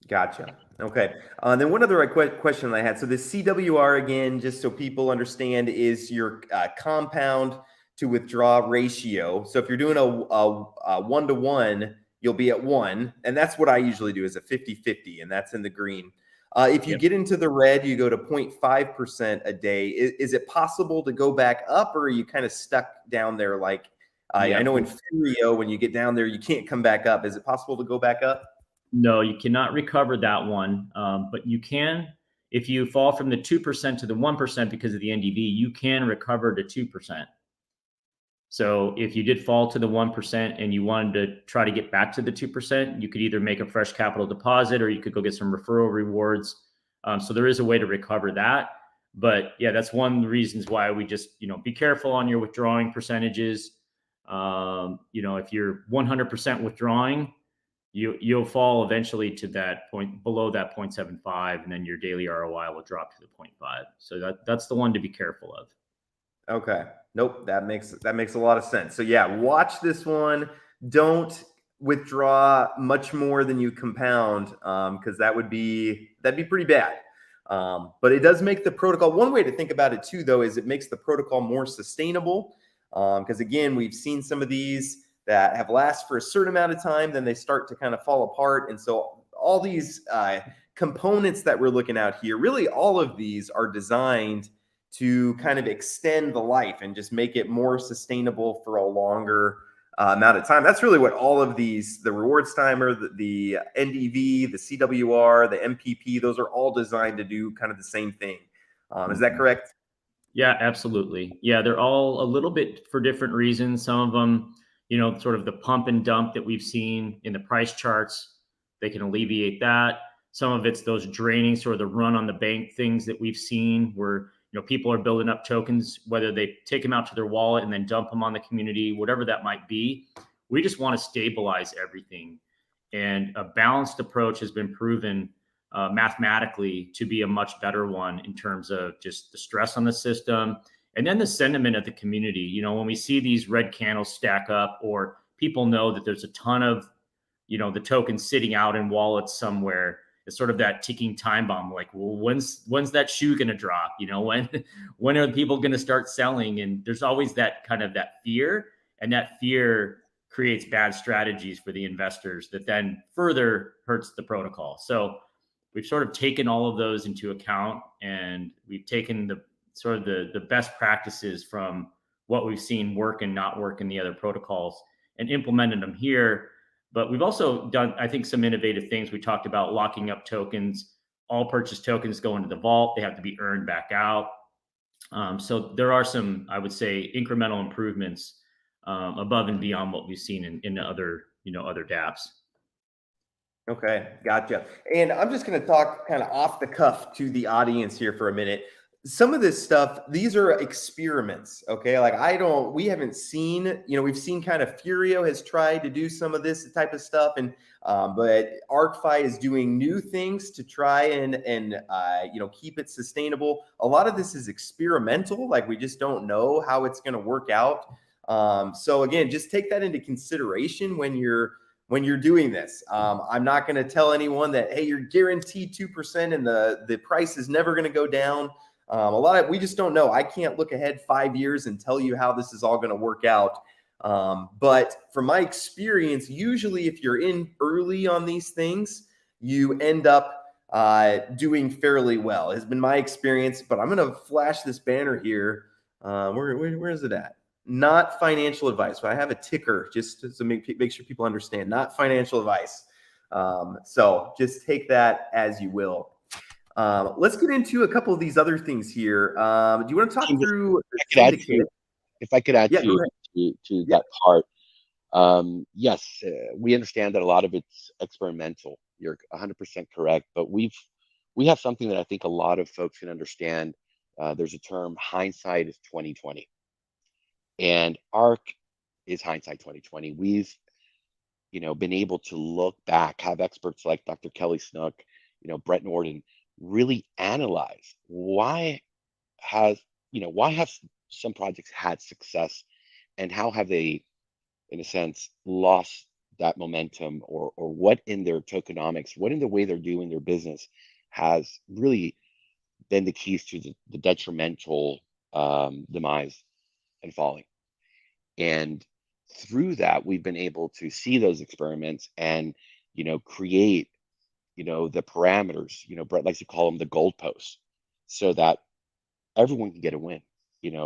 Gotcha. Okay. Then one other question I had. So the CWR, again, just so people understand, is your compound to withdraw ratio. So if you're doing a 1-to-1, you'll be at 1. And that's what I usually do, is a 50-50, and that's in the green. If you get into the red, you go to 0.5% a day. Is it possible to go back up, or are you kind of stuck down there? Like I know in Furio, when you get down there, you can't come back up. Is it possible to go back up? No, you cannot recover that one, but you can, if you fall from the 2% to the 1% because of the NDV, you can recover to 2%. So if you did fall to the 1% and you wanted to try to get back to the 2%, you could either make a fresh capital deposit or you could go get some referral rewards. So there is a way to recover that. But yeah, that's one of the reasons why we just, be careful on your withdrawing percentages. If you're 100% withdrawing, you'll fall eventually to that point, below that 0.75, and then your daily ROI will drop to the 0.5. So that's the one to be careful of. Okay. Nope. That makes a lot of sense. So yeah, watch this one. Don't withdraw much more than you compound, because that'd be pretty bad. But it does make the protocol. One way to think about it too, though, is it makes the protocol more sustainable. Because again, we've seen some of these that have lasted for a certain amount of time, then they start to kind of fall apart. And so all these components that we're looking at here, really all of these are designed to kind of extend the life and just make it more sustainable for a longer amount of time. That's really what all of these, the rewards timer, the NDV, the CWR, the MPP, those are all designed to do kind of the same thing. Is that correct? Yeah, absolutely. Yeah, they're all a little bit for different reasons. Some of them, sort of the pump and dump that we've seen in the price charts, they can alleviate that. Some of it's those draining, sort of the run on the bank things that we've seen where, people are building up tokens, whether they take them out to their wallet and then dump them on the community, whatever that might be. We just want to stabilize everything. And a balanced approach has been proven mathematically to be a much better one in terms of just the stress on the system and then the sentiment of the community. When we see these red candles stack up, or people know that there's a ton of, the tokens sitting out in wallets somewhere, it's sort of that ticking time bomb. Like, well, when's that shoe going to drop? When are people going to start selling? And there's always that kind of that fear, and that fear creates bad strategies for the investors that then further hurts the protocol. So we've sort of taken all of those into account, and we've taken the best practices from what we've seen work and not work in the other protocols and implemented them here. But we've also done, I think, some innovative things. We talked about locking up tokens. All purchase tokens go into the vault. They have to be earned back out. So there are some, I would say, incremental improvements above and beyond what we've seen in other dApps. Okay, gotcha. And I'm just going to talk kind of off the cuff to the audience here for a minute. some of this stuff, these are experiments, okay? Like we haven't seen, we've seen kind of Furio has tried to do some of this type of stuff, and but ArkFi is doing new things to try and keep it sustainable. A lot of this is experimental, like we just don't know how it's going to work out. So again, just take that into consideration when you're doing this. I'm not going to tell anyone that, hey, you're guaranteed 2% and the price is never going to go down. We just don't know. I can't look ahead 5 years and tell you how this is all going to work out. But from my experience, usually if you're in early on these things, you end up doing fairly well. It has been my experience, but I'm going to flash this banner here. Where is it at? Not financial advice. But I have a ticker just to make sure people understand. Not financial advice. So just take that as you will. Let's get into a couple of these other things here. Do you want to talk through the syndicate? If I could add Yeah, to that part. Yes, we understand that a lot of it's experimental. You're 100% correct, but we have something that I think a lot of folks can understand. There's a term, hindsight is 2020, and Ark is hindsight 2020. We've been able to look back, have experts like Dr. Kelly Snook, Brett Norden, really analyze why have some projects had success, and how have they, in a sense, lost that momentum, or what in their tokenomics, what in the way they're doing their business has really been the keys to the detrimental demise and falling. And through that, we've been able to see those experiments and create the parameters. Brett likes to call them the goalposts, so that everyone can get a win.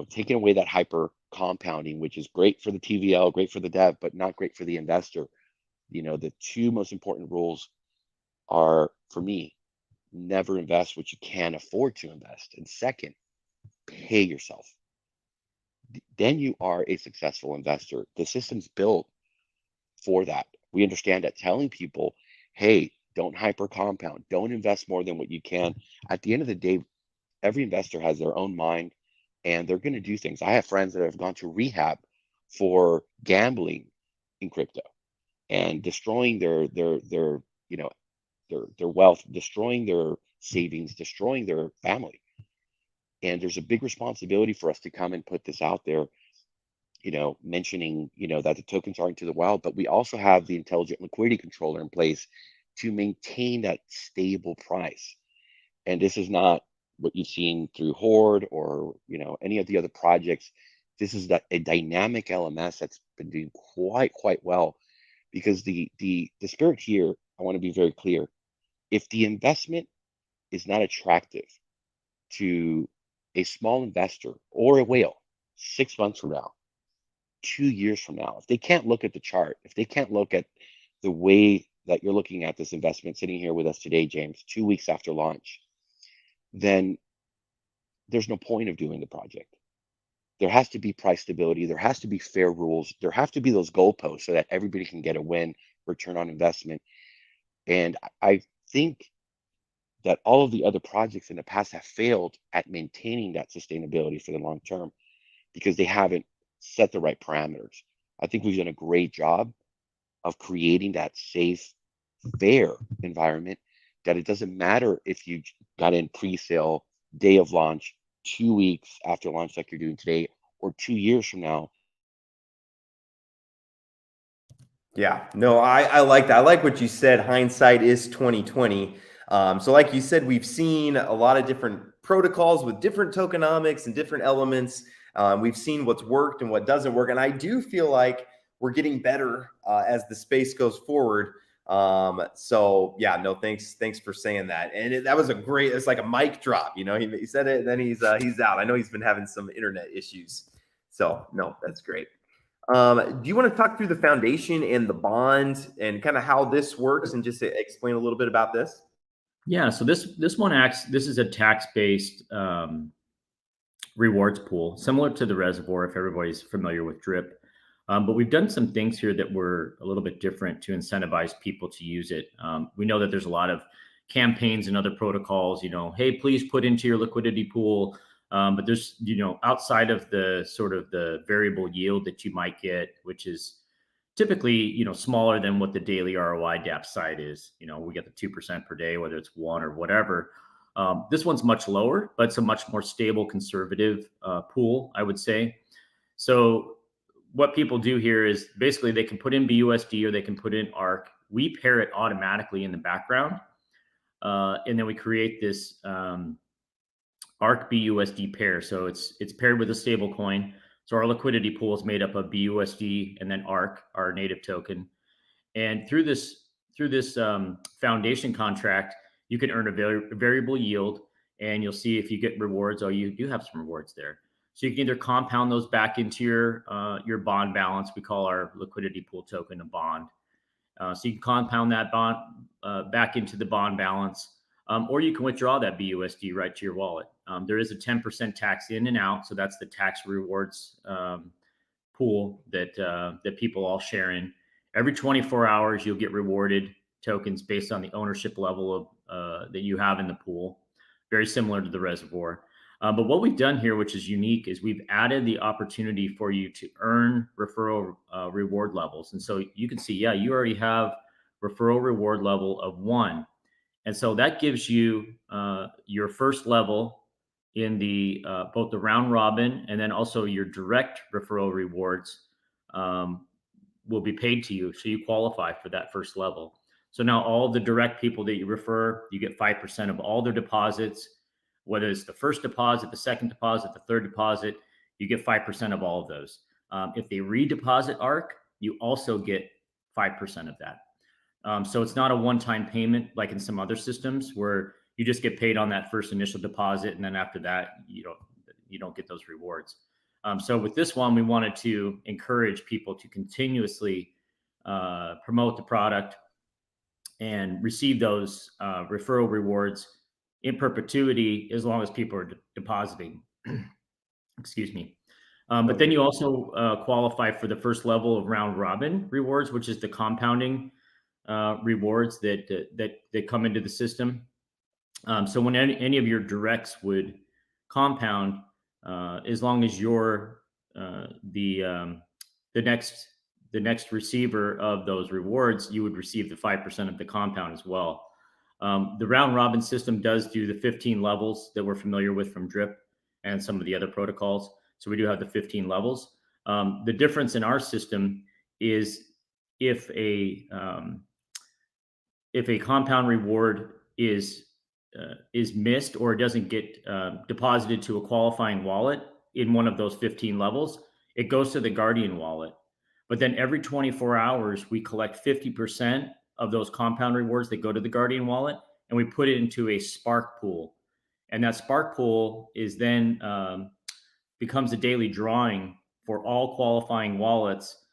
Taking away that hyper compounding, which is great for the TVL, great for the dev, but not great for the investor. The two most important rules are, for me, never invest what you can't afford to invest, and second, pay yourself. Then you are a successful investor. The system's built for that. We understand that telling people, hey, don't hyper compound, don't invest more than what you can. At the end of the day, every investor has their own mind, and they're going to do things. I have friends that have gone to rehab for gambling in crypto and destroying their wealth, destroying their savings, destroying their family. And there's a big responsibility for us to come and put this out there, mentioning, that the tokens aren't to the wild, but we also have the intelligent liquidity controller in place to maintain that stable price. And this is not what you've seen through Horde or, any of the other projects. This is a dynamic LMS that's been doing quite well, because the spirit here, I want to be very clear. If the investment is not attractive to a small investor or a whale 6 months from now, 2 years from now, if they can't look at the chart, if they can't look at the way that you're looking at this investment sitting here with us today, James, 2 weeks after launch, then there's no point of doing the project. There has to be price stability. There has to be fair rules. There have to be those goalposts so that everybody can get a win, return on investment. And I think that all of the other projects in the past have failed at maintaining that sustainability for the long term, because they haven't set the right parameters. I think we've done a great job of creating that safe, fair environment, that it doesn't matter if you got in pre-sale, day of launch, 2 weeks after launch like you're doing today, or 2 years from now. Yeah, no, I like that. I like what you said. Hindsight is 2020. So like you said, we've seen a lot of different protocols with different tokenomics and different elements. We've seen what's worked and what doesn't work. And I do feel like we're getting better as the space goes forward. So yeah, no, thanks for saying that. And that was it's like a mic drop, he said it, and then he's out. I know he's been having some internet issues. So no, that's great. Do you want to talk through the foundation and the bond and kind of how this works, and just explain a little bit about this? Yeah, so this is a tax-based rewards pool, similar to the reservoir, if everybody's familiar with DRIP. But we've done some things here that were a little bit different to incentivize people to use it. We know that there's a lot of campaigns and other protocols, hey, please put into your liquidity pool But there's, outside of the sort of the variable yield that you might get, which is typically, smaller than what the daily ROI DApp site is. We get the 2% per day, whether it's one or whatever. This one's much lower, but it's a much more stable, conservative pool, I would say. So what people do here is basically they can put in BUSD or they can put in ARK. We pair it automatically in the background. And then we create this ARK BUSD pair. So it's paired with a stable coin. So our liquidity pool is made up of BUSD and then ARK, our native token. And through this foundation contract, you can earn a variable yield, and you'll see if you get rewards. Oh, you do have some rewards there. So you can either compound those back into your bond balance. We call our liquidity pool token a bond. So you can compound that bond back into the bond balance, or you can withdraw that BUSD right to your wallet. There is a 10% tax in and out, so that's the tax rewards pool that people all share in. Every 24 hours, you'll get rewarded tokens based on the ownership level of that you have in the pool, very similar to the reservoir. But what we've done here, which is unique, is we've added the opportunity for you to earn referral reward levels. And so you can see, yeah, you already have referral reward level of 1. And so that gives you your first level in the both the round robin and then also your direct referral rewards will be paid to you. So you qualify for that first level. So now all the direct people that you refer, you get 5% of all their deposits, whether it's the first deposit, the second deposit, the third deposit, you get 5% of all of those. If they redeposit ARK, you also get 5% of that. So it's not a one-time payment like in some other systems where you just get paid on that first initial deposit, and then after that, you don't get those rewards. So with this one, we wanted to encourage people to continuously promote the product and receive those referral rewards in perpetuity as long as people are depositing. Excuse me. But then you also qualify for the first level of round robin rewards, which is the compounding rewards that come into the system. So when any of your directs would compound, as long as you're the next receiver of those rewards, you would receive the 5% of the compound as well. The round robin system does do the 15 levels that we're familiar with from Drip and some of the other protocols. So we do have the 15 levels. The difference in our system is if a compound reward is missed or doesn't get deposited to a qualifying wallet in one of those 15 levels, it goes to the Guardian wallet. But then every 24 hours, we collect 50% of those compound rewards that go to the Guardian wallet, and we put it into a Spark pool. And that Spark pool is then becomes a daily drawing for all qualifying wallets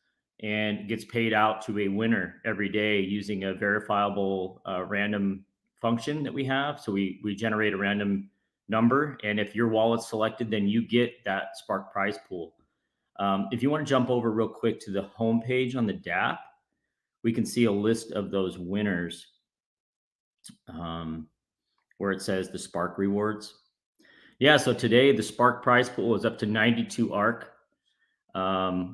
and gets paid out to a winner every day using a verifiable random function that we have. So we generate a random number, and if your wallet's selected, then you get that Spark prize pool. If you want to jump over real quick to the home page on the DApp, we can see a list of those winners where it says the Spark rewards. Yeah, so today the Spark prize pool is up to 92 ARK.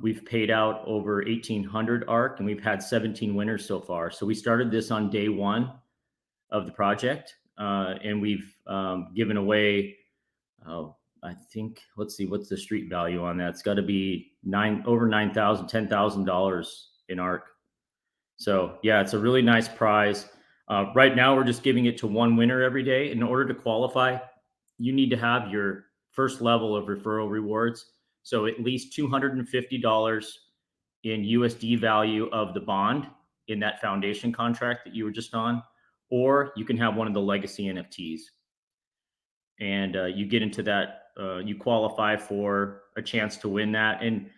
We've paid out over 1,800 ARK, and we've had 17 winners so far. So we started this on day 1 of the project, and we've given away, I think, let's see, what's the street value on that? It's got to be over $9,000, $10,000 in ARK. So yeah, it's a really nice prize. Right now, we're just giving it to one winner every day. In order to qualify, you need to have your first level of referral rewards. So at least $250 in USD value of the bond in that foundation contract that you were just on, or you can have one of the legacy NFTs. And you get into that, you qualify for a chance to win that. And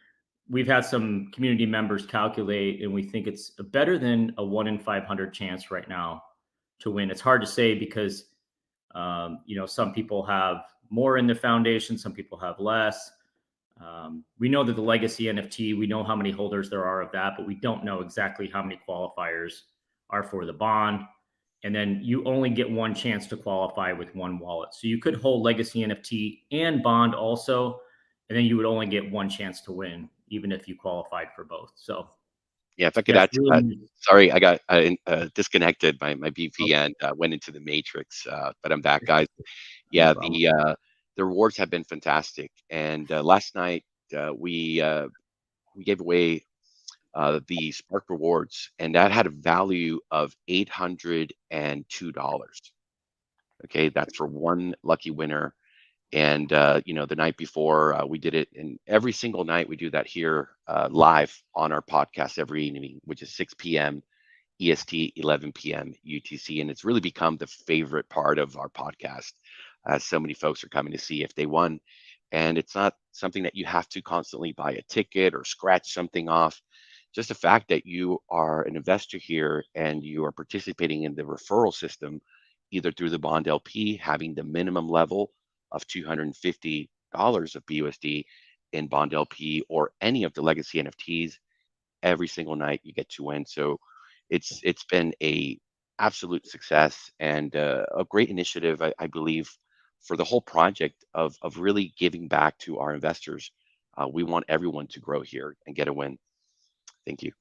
we've had some community members calculate, and we think it's better than a 1 in 500 chance right now to win. It's hard to say because, some people have more in the foundation, some people have less. We know that the legacy NFT, we know how many holders there are of that, but we don't know exactly how many qualifiers are for the bond. And then you only get one chance to qualify with one wallet. So you could hold legacy NFT and bond also, and then you would only get one chance to win, even if you qualified for both. So Yeah, if I could yeah, add it's to that. really Sorry, I got disconnected. My VPN went into the matrix, but I'm back, guys. no Yeah, problem. the rewards have been fantastic. And last night we gave away the Spark rewards, and that had a value of $802. Okay, that's for one lucky winner. And the night before we did it, and every single night we do that here live on our podcast every evening, which is 6 p.m. EST, 11 p.m. UTC, and it's really become the favorite part of our podcast. So many folks are coming to see if they won, and it's not something that you have to constantly buy a ticket or scratch something off. Just the fact that you are an investor here and you are participating in the referral system, either through the Bond LP, having the minimum level of $250 of BUSD in Bond LP, or any of the legacy NFTs, every single night you get to win. So it's been a absolute success, and a great initiative, I believe, for the whole project of really giving back to our investors. We want everyone to grow here and get a win. Thank you.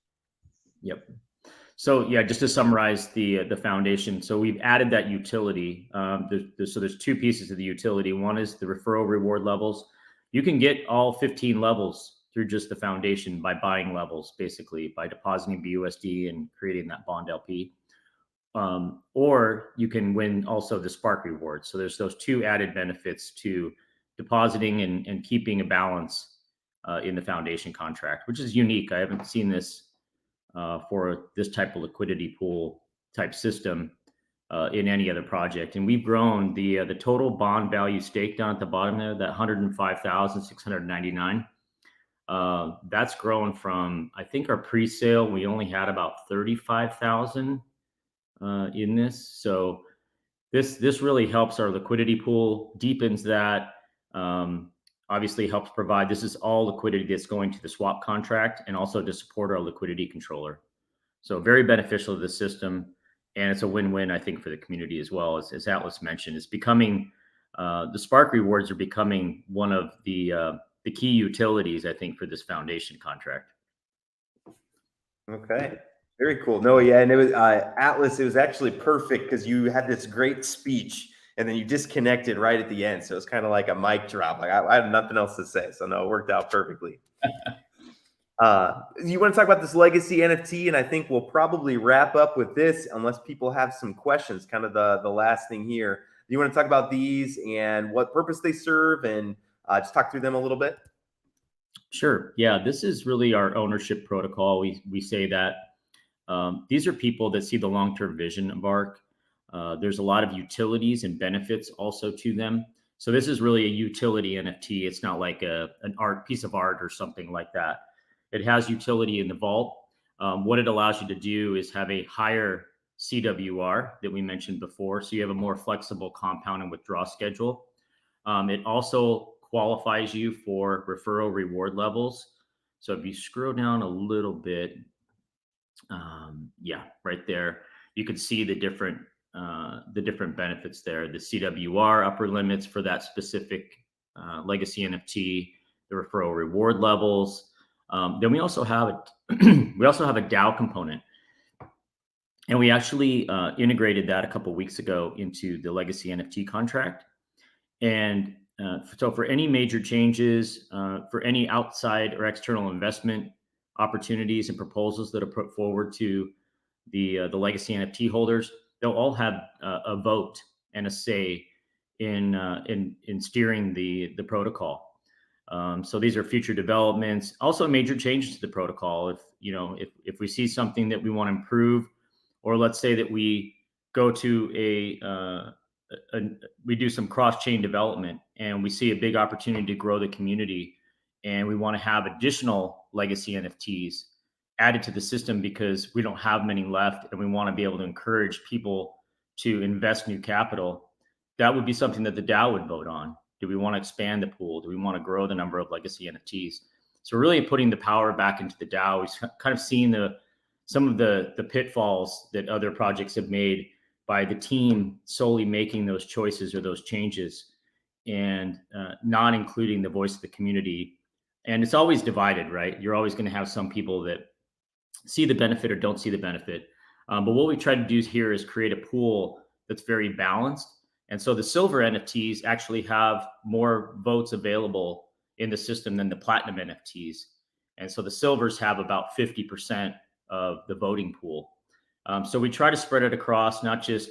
Yep. So yeah, just to summarize the foundation. So we've added that utility. So there's two pieces of the utility. One is the referral reward levels. You can get all 15 levels through just the foundation by buying levels, basically by depositing BUSD and creating that bond LP. Or you can win also the Spark rewards. So there's those two added benefits to depositing and keeping a balance in the foundation contract, which is unique. I haven't seen this for this type of liquidity pool type system in any other project. And we've grown the total bond value staked down at the bottom there, that 105,699. That's grown from, I think our pre-sale, we only had about 35,000 in this. So this really helps our liquidity pool, deepens that. Obviously helps provide, this is all liquidity that's going to the swap contract and also to support our liquidity controller. So very beneficial to the system, and it's a win-win, I think, for the community as well. As Atlas mentioned, it's becoming, the Spark rewards are becoming one of the key utilities, I think, for this foundation contract. Okay. Very cool. No, yeah, and it was Atlas. It was actually perfect because you had this great speech, and then you disconnected right at the end. So it's kind of like a mic drop. Like I had nothing else to say. So no, it worked out perfectly. You want to talk about this legacy NFT, and I think we'll probably wrap up with this unless people have some questions. Kind of the last thing here. Do you want to talk about these and what purpose they serve, and just talk through them a little bit? Sure. Yeah, this is really our ownership protocol. We say that these are people that see the long-term vision of Ark. There's a lot of utilities and benefits also to them. So this is really a utility NFT. It's not like an art piece of art or something like that. It has utility in the vault. What it allows you to do is have a higher CWR that we mentioned before. So you have a more flexible compound and withdrawal schedule. It also qualifies you for referral reward levels. So if you scroll down a little bit, yeah, right there, you can see the different benefits there. The CWR upper limits for that specific legacy NFT, the referral reward levels. Then we also have a DAO component, and we actually integrated that a couple of weeks ago into the legacy NFT contract. And so for any major changes, for any outside or external investment opportunities and proposals that are put forward to the legacy NFT holders, they'll all have a vote and a say in steering the protocol. So these are future developments, also major changes to the protocol. If we see something that we want to improve, or let's say that we go to we do some cross-chain development and we see a big opportunity to grow the community, and we want to have additional legacy NFTs added to the system because we don't have many left, and we want to be able to encourage people to invest new capital, that would be something that the DAO would vote on. Do we want to expand the pool? Do we want to grow the number of legacy NFTs? So really putting the power back into the DAO. We've kind of seen some of the pitfalls that other projects have made by the team solely making those choices or those changes and not including the voice of the community. And it's always divided, right? You're always going to have some people that see the benefit or don't see the benefit. But what we try to do here is create a pool that's very balanced. And so the silver NFTs actually have more votes available in the system than the platinum NFTs. And so the silvers have about 50% of the voting pool. So we try to spread it across, not just,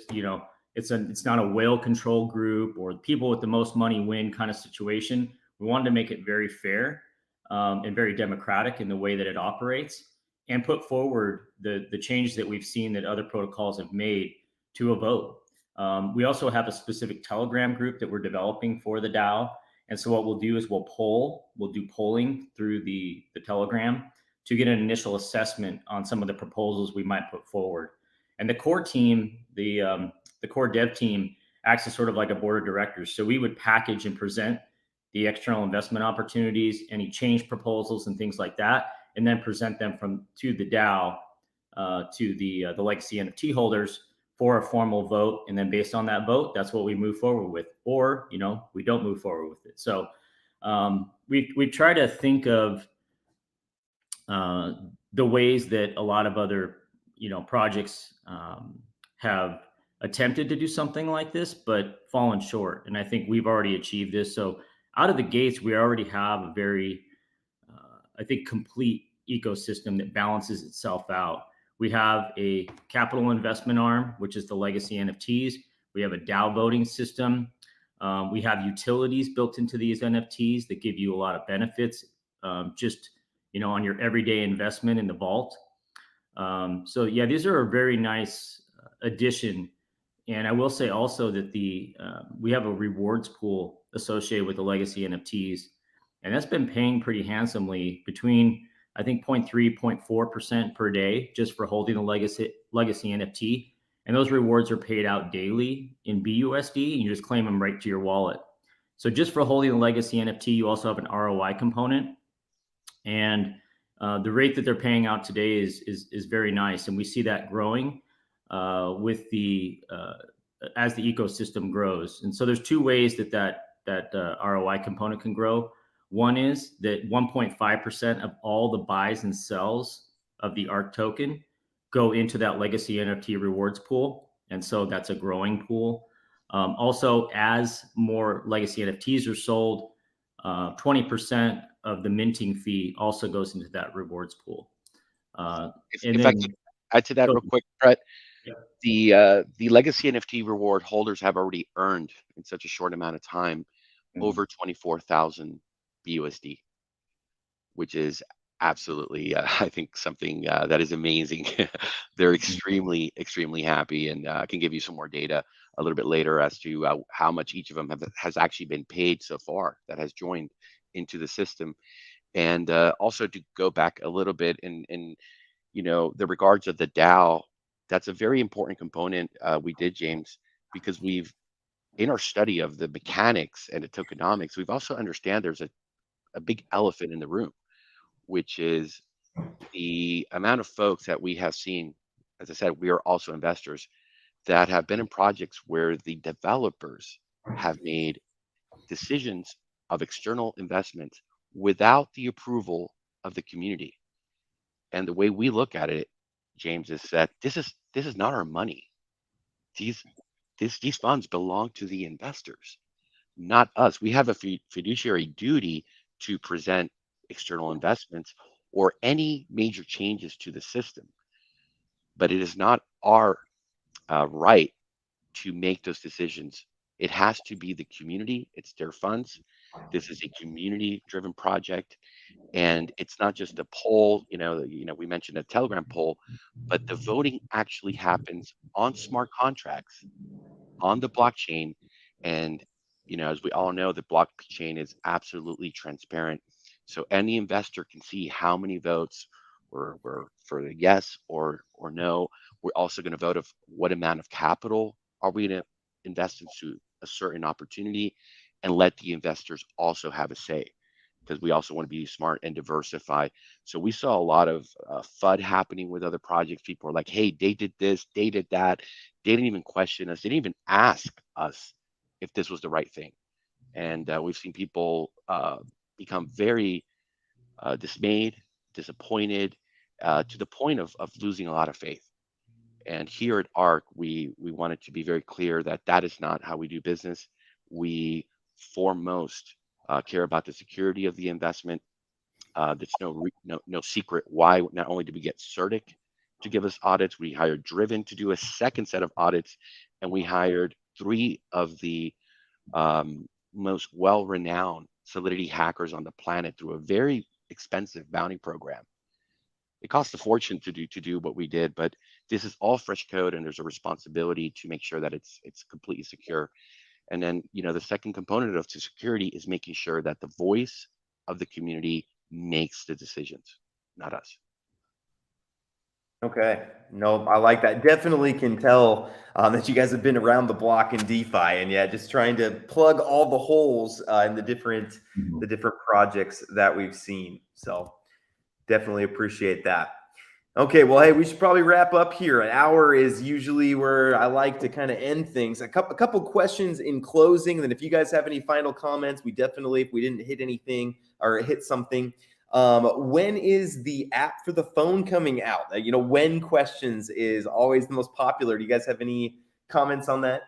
it's not a whale control group or people with the most money win kind of situation. We wanted to make it very fair and very democratic in the way that it operates, and put forward the change that we've seen that other protocols have made to a vote. We also have a specific Telegram group that we're developing for the DAO. And so what we'll do is we'll do polling through the Telegram to get an initial assessment on some of the proposals we might put forward. And the core team, the core dev team, acts as sort of like a board of directors. So we would package and present the external investment opportunities, any change proposals and things like that, and then present them to the DAO, to the legacy NFT holders for a formal vote. And then based on that vote, that's what we move forward with, or, we don't move forward with it. So we try to think of the ways that a lot of other, projects have attempted to do something like this, but fallen short. And I think we've already achieved this. So out of the gates, we already have a very, I think, complete ecosystem that balances itself out. We have a capital investment arm, which is the legacy NFTs. We have a DAO voting system. We have utilities built into these NFTs that give you a lot of benefits, just, on your everyday investment in the vault. So yeah, these are a very nice addition. And I will say also that we have a rewards pool associated with the legacy NFTs, and that's been paying pretty handsomely, between, I think, 0.3, 0.4% per day just for holding the legacy NFT. And those rewards are paid out daily in BUSD, and you just claim them right to your wallet. So just for holding the legacy NFT, you also have an ROI component. And the rate that they're paying out today is very nice. And we see that growing with as the ecosystem grows. And so there's two ways that ROI component can grow. One is that 1.5% of all the buys and sells of the Ark token go into that legacy NFT rewards pool. And so that's a growing pool. Also, as more legacy NFTs are sold, 20% of the minting fee also goes into that rewards pool. If I could add to that real quick, Brett, the legacy NFT reward holders have already earned in such a short amount of time over 24,000 BUSD, which is absolutely, I think, something that is amazing. They're extremely, extremely happy, and I can give you some more data a little bit later as to how much each of them has actually been paid so far that has joined into the system. And also to go back a little bit in the regards of the DAO, that's a very important component we did, James, because in our study of the mechanics and the tokenomics, we've also understand there's a big elephant in the room, which is the amount of folks that we have seen. As I said, we are also investors that have been in projects where the developers have made decisions of external investments without the approval of the community. And the way we look at it, James, is that this is not our money. These funds belong to the investors, not us. We have a fiduciary duty to present external investments or any major changes to the system, but it is not our right to make those decisions. It has to be the community. It's their funds. This is a community-driven project, and it's not just a poll. We mentioned a Telegram poll, but the voting actually happens on smart contracts on the blockchain. And as we all know, the blockchain is absolutely transparent, so any investor can see how many votes were for the yes or no. We're also going to vote of what amount of capital are we going to invest into a certain opportunity, and let the investors also have a say. because we also want to be smart and diversify. So we saw a lot of FUD happening with other projects. People were like, hey, they did this, they did that. They didn't even question us. They didn't even ask us if this was the right thing. And we've seen people become very dismayed, disappointed, to the point of losing a lot of faith. And here at Ark, we wanted to be very clear that that is not how we do business. We foremost care about the security of the investment. There's no secret why. Not only did we get CertIC to give us audits, we hired Driven to do a second set of audits, and we hired three of the most well-renowned Solidity hackers on the planet through a very expensive bounty program. It cost a fortune to do what we did, but this is all fresh code, and there's a responsibility to make sure that it's completely secure. And then, the second component of the security is making sure that the voice of the community makes the decisions, not us. Okay. No, I like that. Definitely can tell that you guys have been around the block in DeFi, and yeah, just trying to plug all the holes in the different projects that we've seen. So definitely appreciate that. Okay, well, hey, we should probably wrap up here. An hour is usually where I like to kind of end things. A couple questions in closing, and then if you guys have any final comments, we definitely, if we didn't hit anything or hit something, when is the app for the phone coming out? When questions is always the most popular. Do you guys have any comments on that?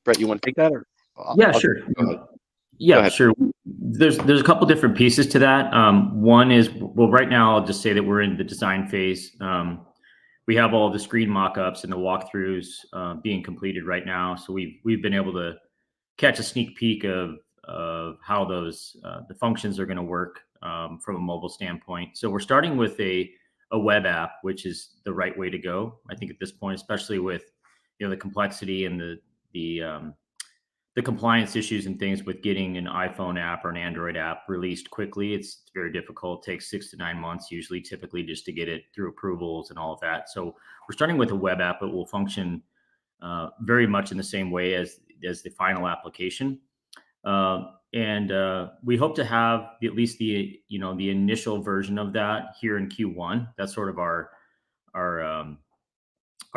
Brett, you want to take that, or Yeah, sure. Go ahead. Yeah, sure. There's a couple different pieces to that. One is, well, right now I'll just say that we're in the design phase. We have all the screen mock-ups and the walkthroughs being completed right now. So we've been able to catch a sneak peek of how those the functions are going to work from a mobile standpoint. So we're starting with a web app, which is the right way to go, I think, at this point, especially with the complexity and the compliance issues and things with getting an iPhone app or an Android app released quickly. It's very difficult. It takes 6 to 9 months, typically, just to get it through approvals and all of that. So we're starting with a web app. It will function very much in the same way as the final application. And we hope to have at least the initial version of that here in Q1. That's sort of our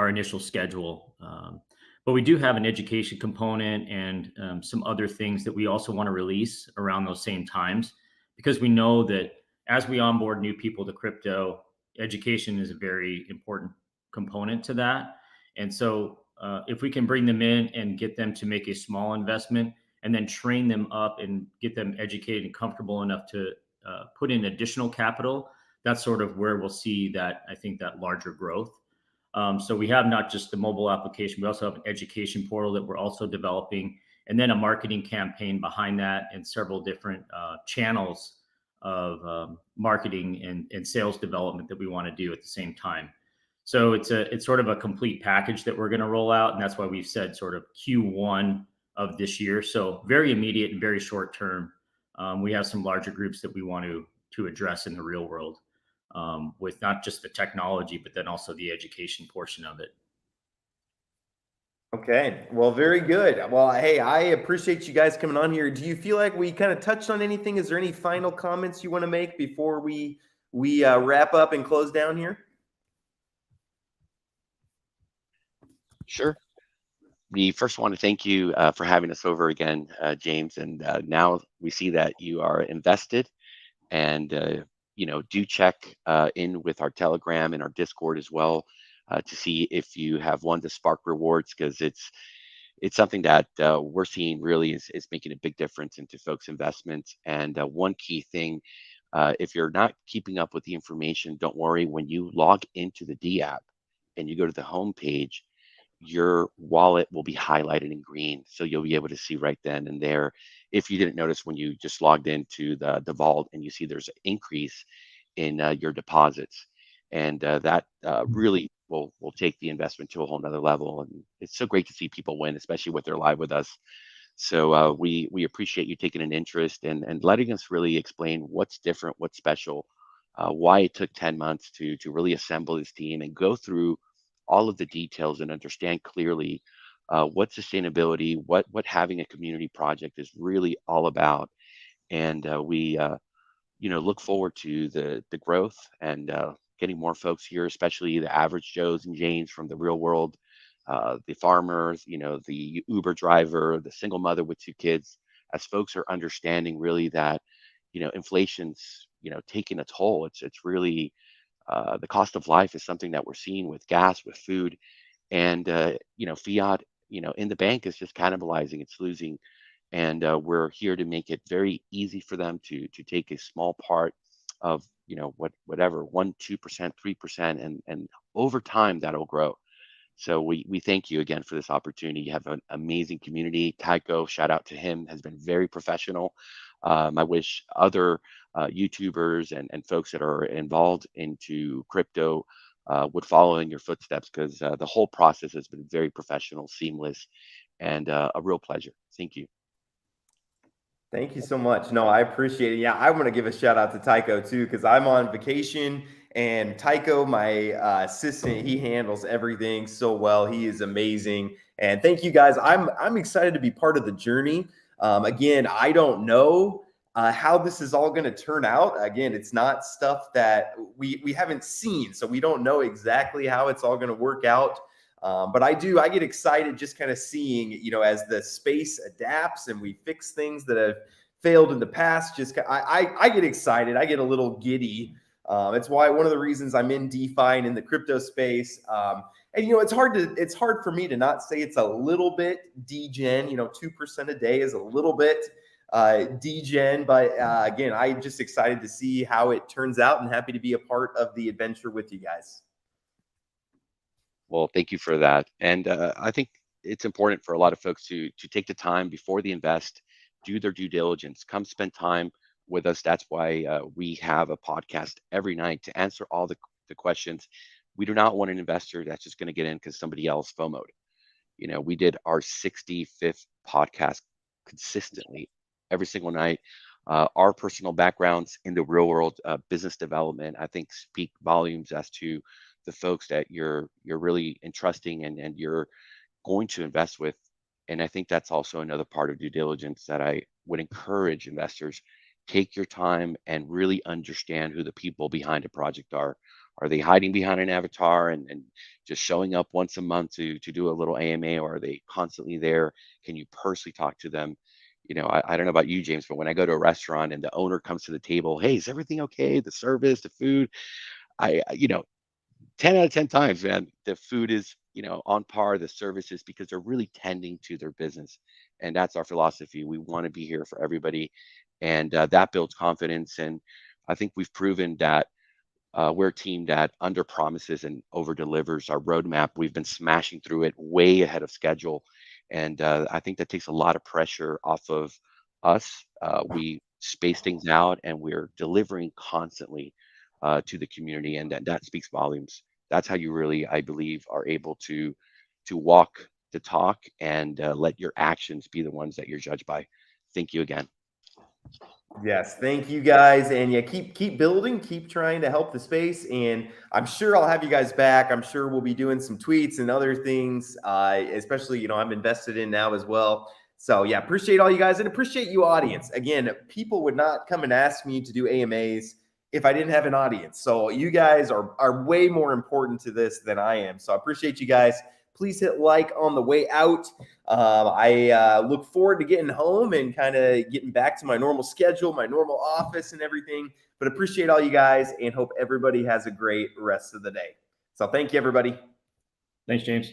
initial schedule. But we do have an education component and some other things that we also want to release around those same times, because we know that as we onboard new people to crypto, education is a very important component to that. And so if we can bring them in and get them to make a small investment and then train them up and get them educated and comfortable enough to put in additional capital, that's sort of where we'll see that, I think, that larger growth. So we have not just the mobile application, we also have an education portal that we're also developing, and then a marketing campaign behind that, and several different channels of marketing and sales development that we want to do at the same time. So it's sort of a complete package that we're going to roll out, and that's why we've said sort of Q1 of this year. So very immediate and very short term. We have some larger groups that we want to address in the real world. With not just the technology, but then also the education portion of it. Okay, well, very good. Well, hey, I appreciate you guys coming on here. Do you feel like we kind of touched on anything? Is there any final comments you want to make before we wrap up and close down here? Sure. We first want to thank you for having us over again, James. And now we see that you are invested, and do check in with our Telegram and our Discord as well to see if you have won the Spark rewards, because it's something that we're seeing really is making a big difference into folks' investments. And one key thing, if you're not keeping up with the information, don't worry. When you log into the D app and you go to the home page, your wallet will be highlighted in green, so you'll be able to see right then and there, if you didn't notice when you just logged into the vault, and you see there's an increase in your deposits, and that really will take the investment to a whole nother level. And it's so great to see people win, especially when they're live with us. So we appreciate you taking an interest and letting us really explain what's different, what's special, why it took 10 months to really assemble this team and go through all of the details and understand clearly what sustainability, what having a community project is really all about. And we look forward to the growth and getting more folks here, especially the average Joes and Janes from the real world, the farmers, the Uber driver, the single mother with 2 kids, as folks are understanding really that, inflation's, taking a toll. It's really the cost of life is something that we're seeing with gas, with food, and fiat, in the bank is just cannibalizing. It's losing, and we're here to make it very easy for them to take a small part of whatever 1%, 2%, 3%, and over time that'll grow. So we thank you again for this opportunity. You have an amazing community. Tycho, shout out to him, has been very professional. I wish other YouTubers and folks that are involved into crypto would follow in your footsteps, because the whole process has been very professional, seamless, and a real pleasure. Thank you. Thank you so much. No, I appreciate it. Yeah, I want to give a shout out to Tycho too, because I'm on vacation and Tycho, my assistant, he handles everything so well. He is amazing. And thank you guys. I'm excited to be part of the journey. Again, I don't know how this is all going to turn out. Again, it's not stuff that we haven't seen, so we don't know exactly how it's all going to work out. But I get excited just kind of seeing, as the space adapts and we fix things that have failed in the past. I get excited. I get a little giddy. It's why one of the reasons I'm in DeFi and in the crypto space. And it's hard for me to not say it's a little bit degen. 2% a day is a little bit degen, but again, I'm just excited to see how it turns out and happy to be a part of the adventure with you guys. Well, thank you for that. And I think it's important for a lot of folks to take the time before they invest, do their due diligence, come spend time with us. That's why we have a podcast every night to answer all the questions. We do not want an investor that's just going to get in because somebody else FOMO'd. We did our 65th podcast consistently every single night. Our personal backgrounds in the real world business development, I think, speak volumes as to the folks that you're really entrusting and you're going to invest with. And I think that's also another part of due diligence that I would encourage investors: take your time and really understand who the people behind a project are. Are they hiding behind an avatar and just showing up once a month to do a little AMA, or are they constantly there? Can you personally talk to them? I don't know about you, James, but when I go to a restaurant and the owner comes to the table, hey, is everything okay? The service, the food, 10 out of 10 times, man, the food is, on par, the services, because they're really tending to their business. And that's our philosophy. We want to be here for everybody. And that builds confidence. And I think we've proven that we're a team that under promises and over delivers. Our roadmap, we've been smashing through it way ahead of schedule. And I think that takes a lot of pressure off of us. We space things out and we're delivering constantly to the community, and that speaks volumes. That's how you really, I believe, are able to walk the talk and let your actions be the ones that you're judged by. Thank you again. Yes, thank you guys, and yeah, keep building, keep trying to help the space, and I'm sure I'll have you guys back. I'm sure we'll be doing some tweets and other things, especially I'm invested in now as well. So yeah, appreciate all you guys and appreciate you, audience. Again, people would not come and ask me to do AMAs if I didn't have an audience. So you guys are way more important to this than I am. So I appreciate you guys. Please hit like on the way out. I look forward to getting home and kind of getting back to my normal schedule, my normal office and everything. But appreciate all you guys and hope everybody has a great rest of the day. So thank you, everybody. Thanks, James.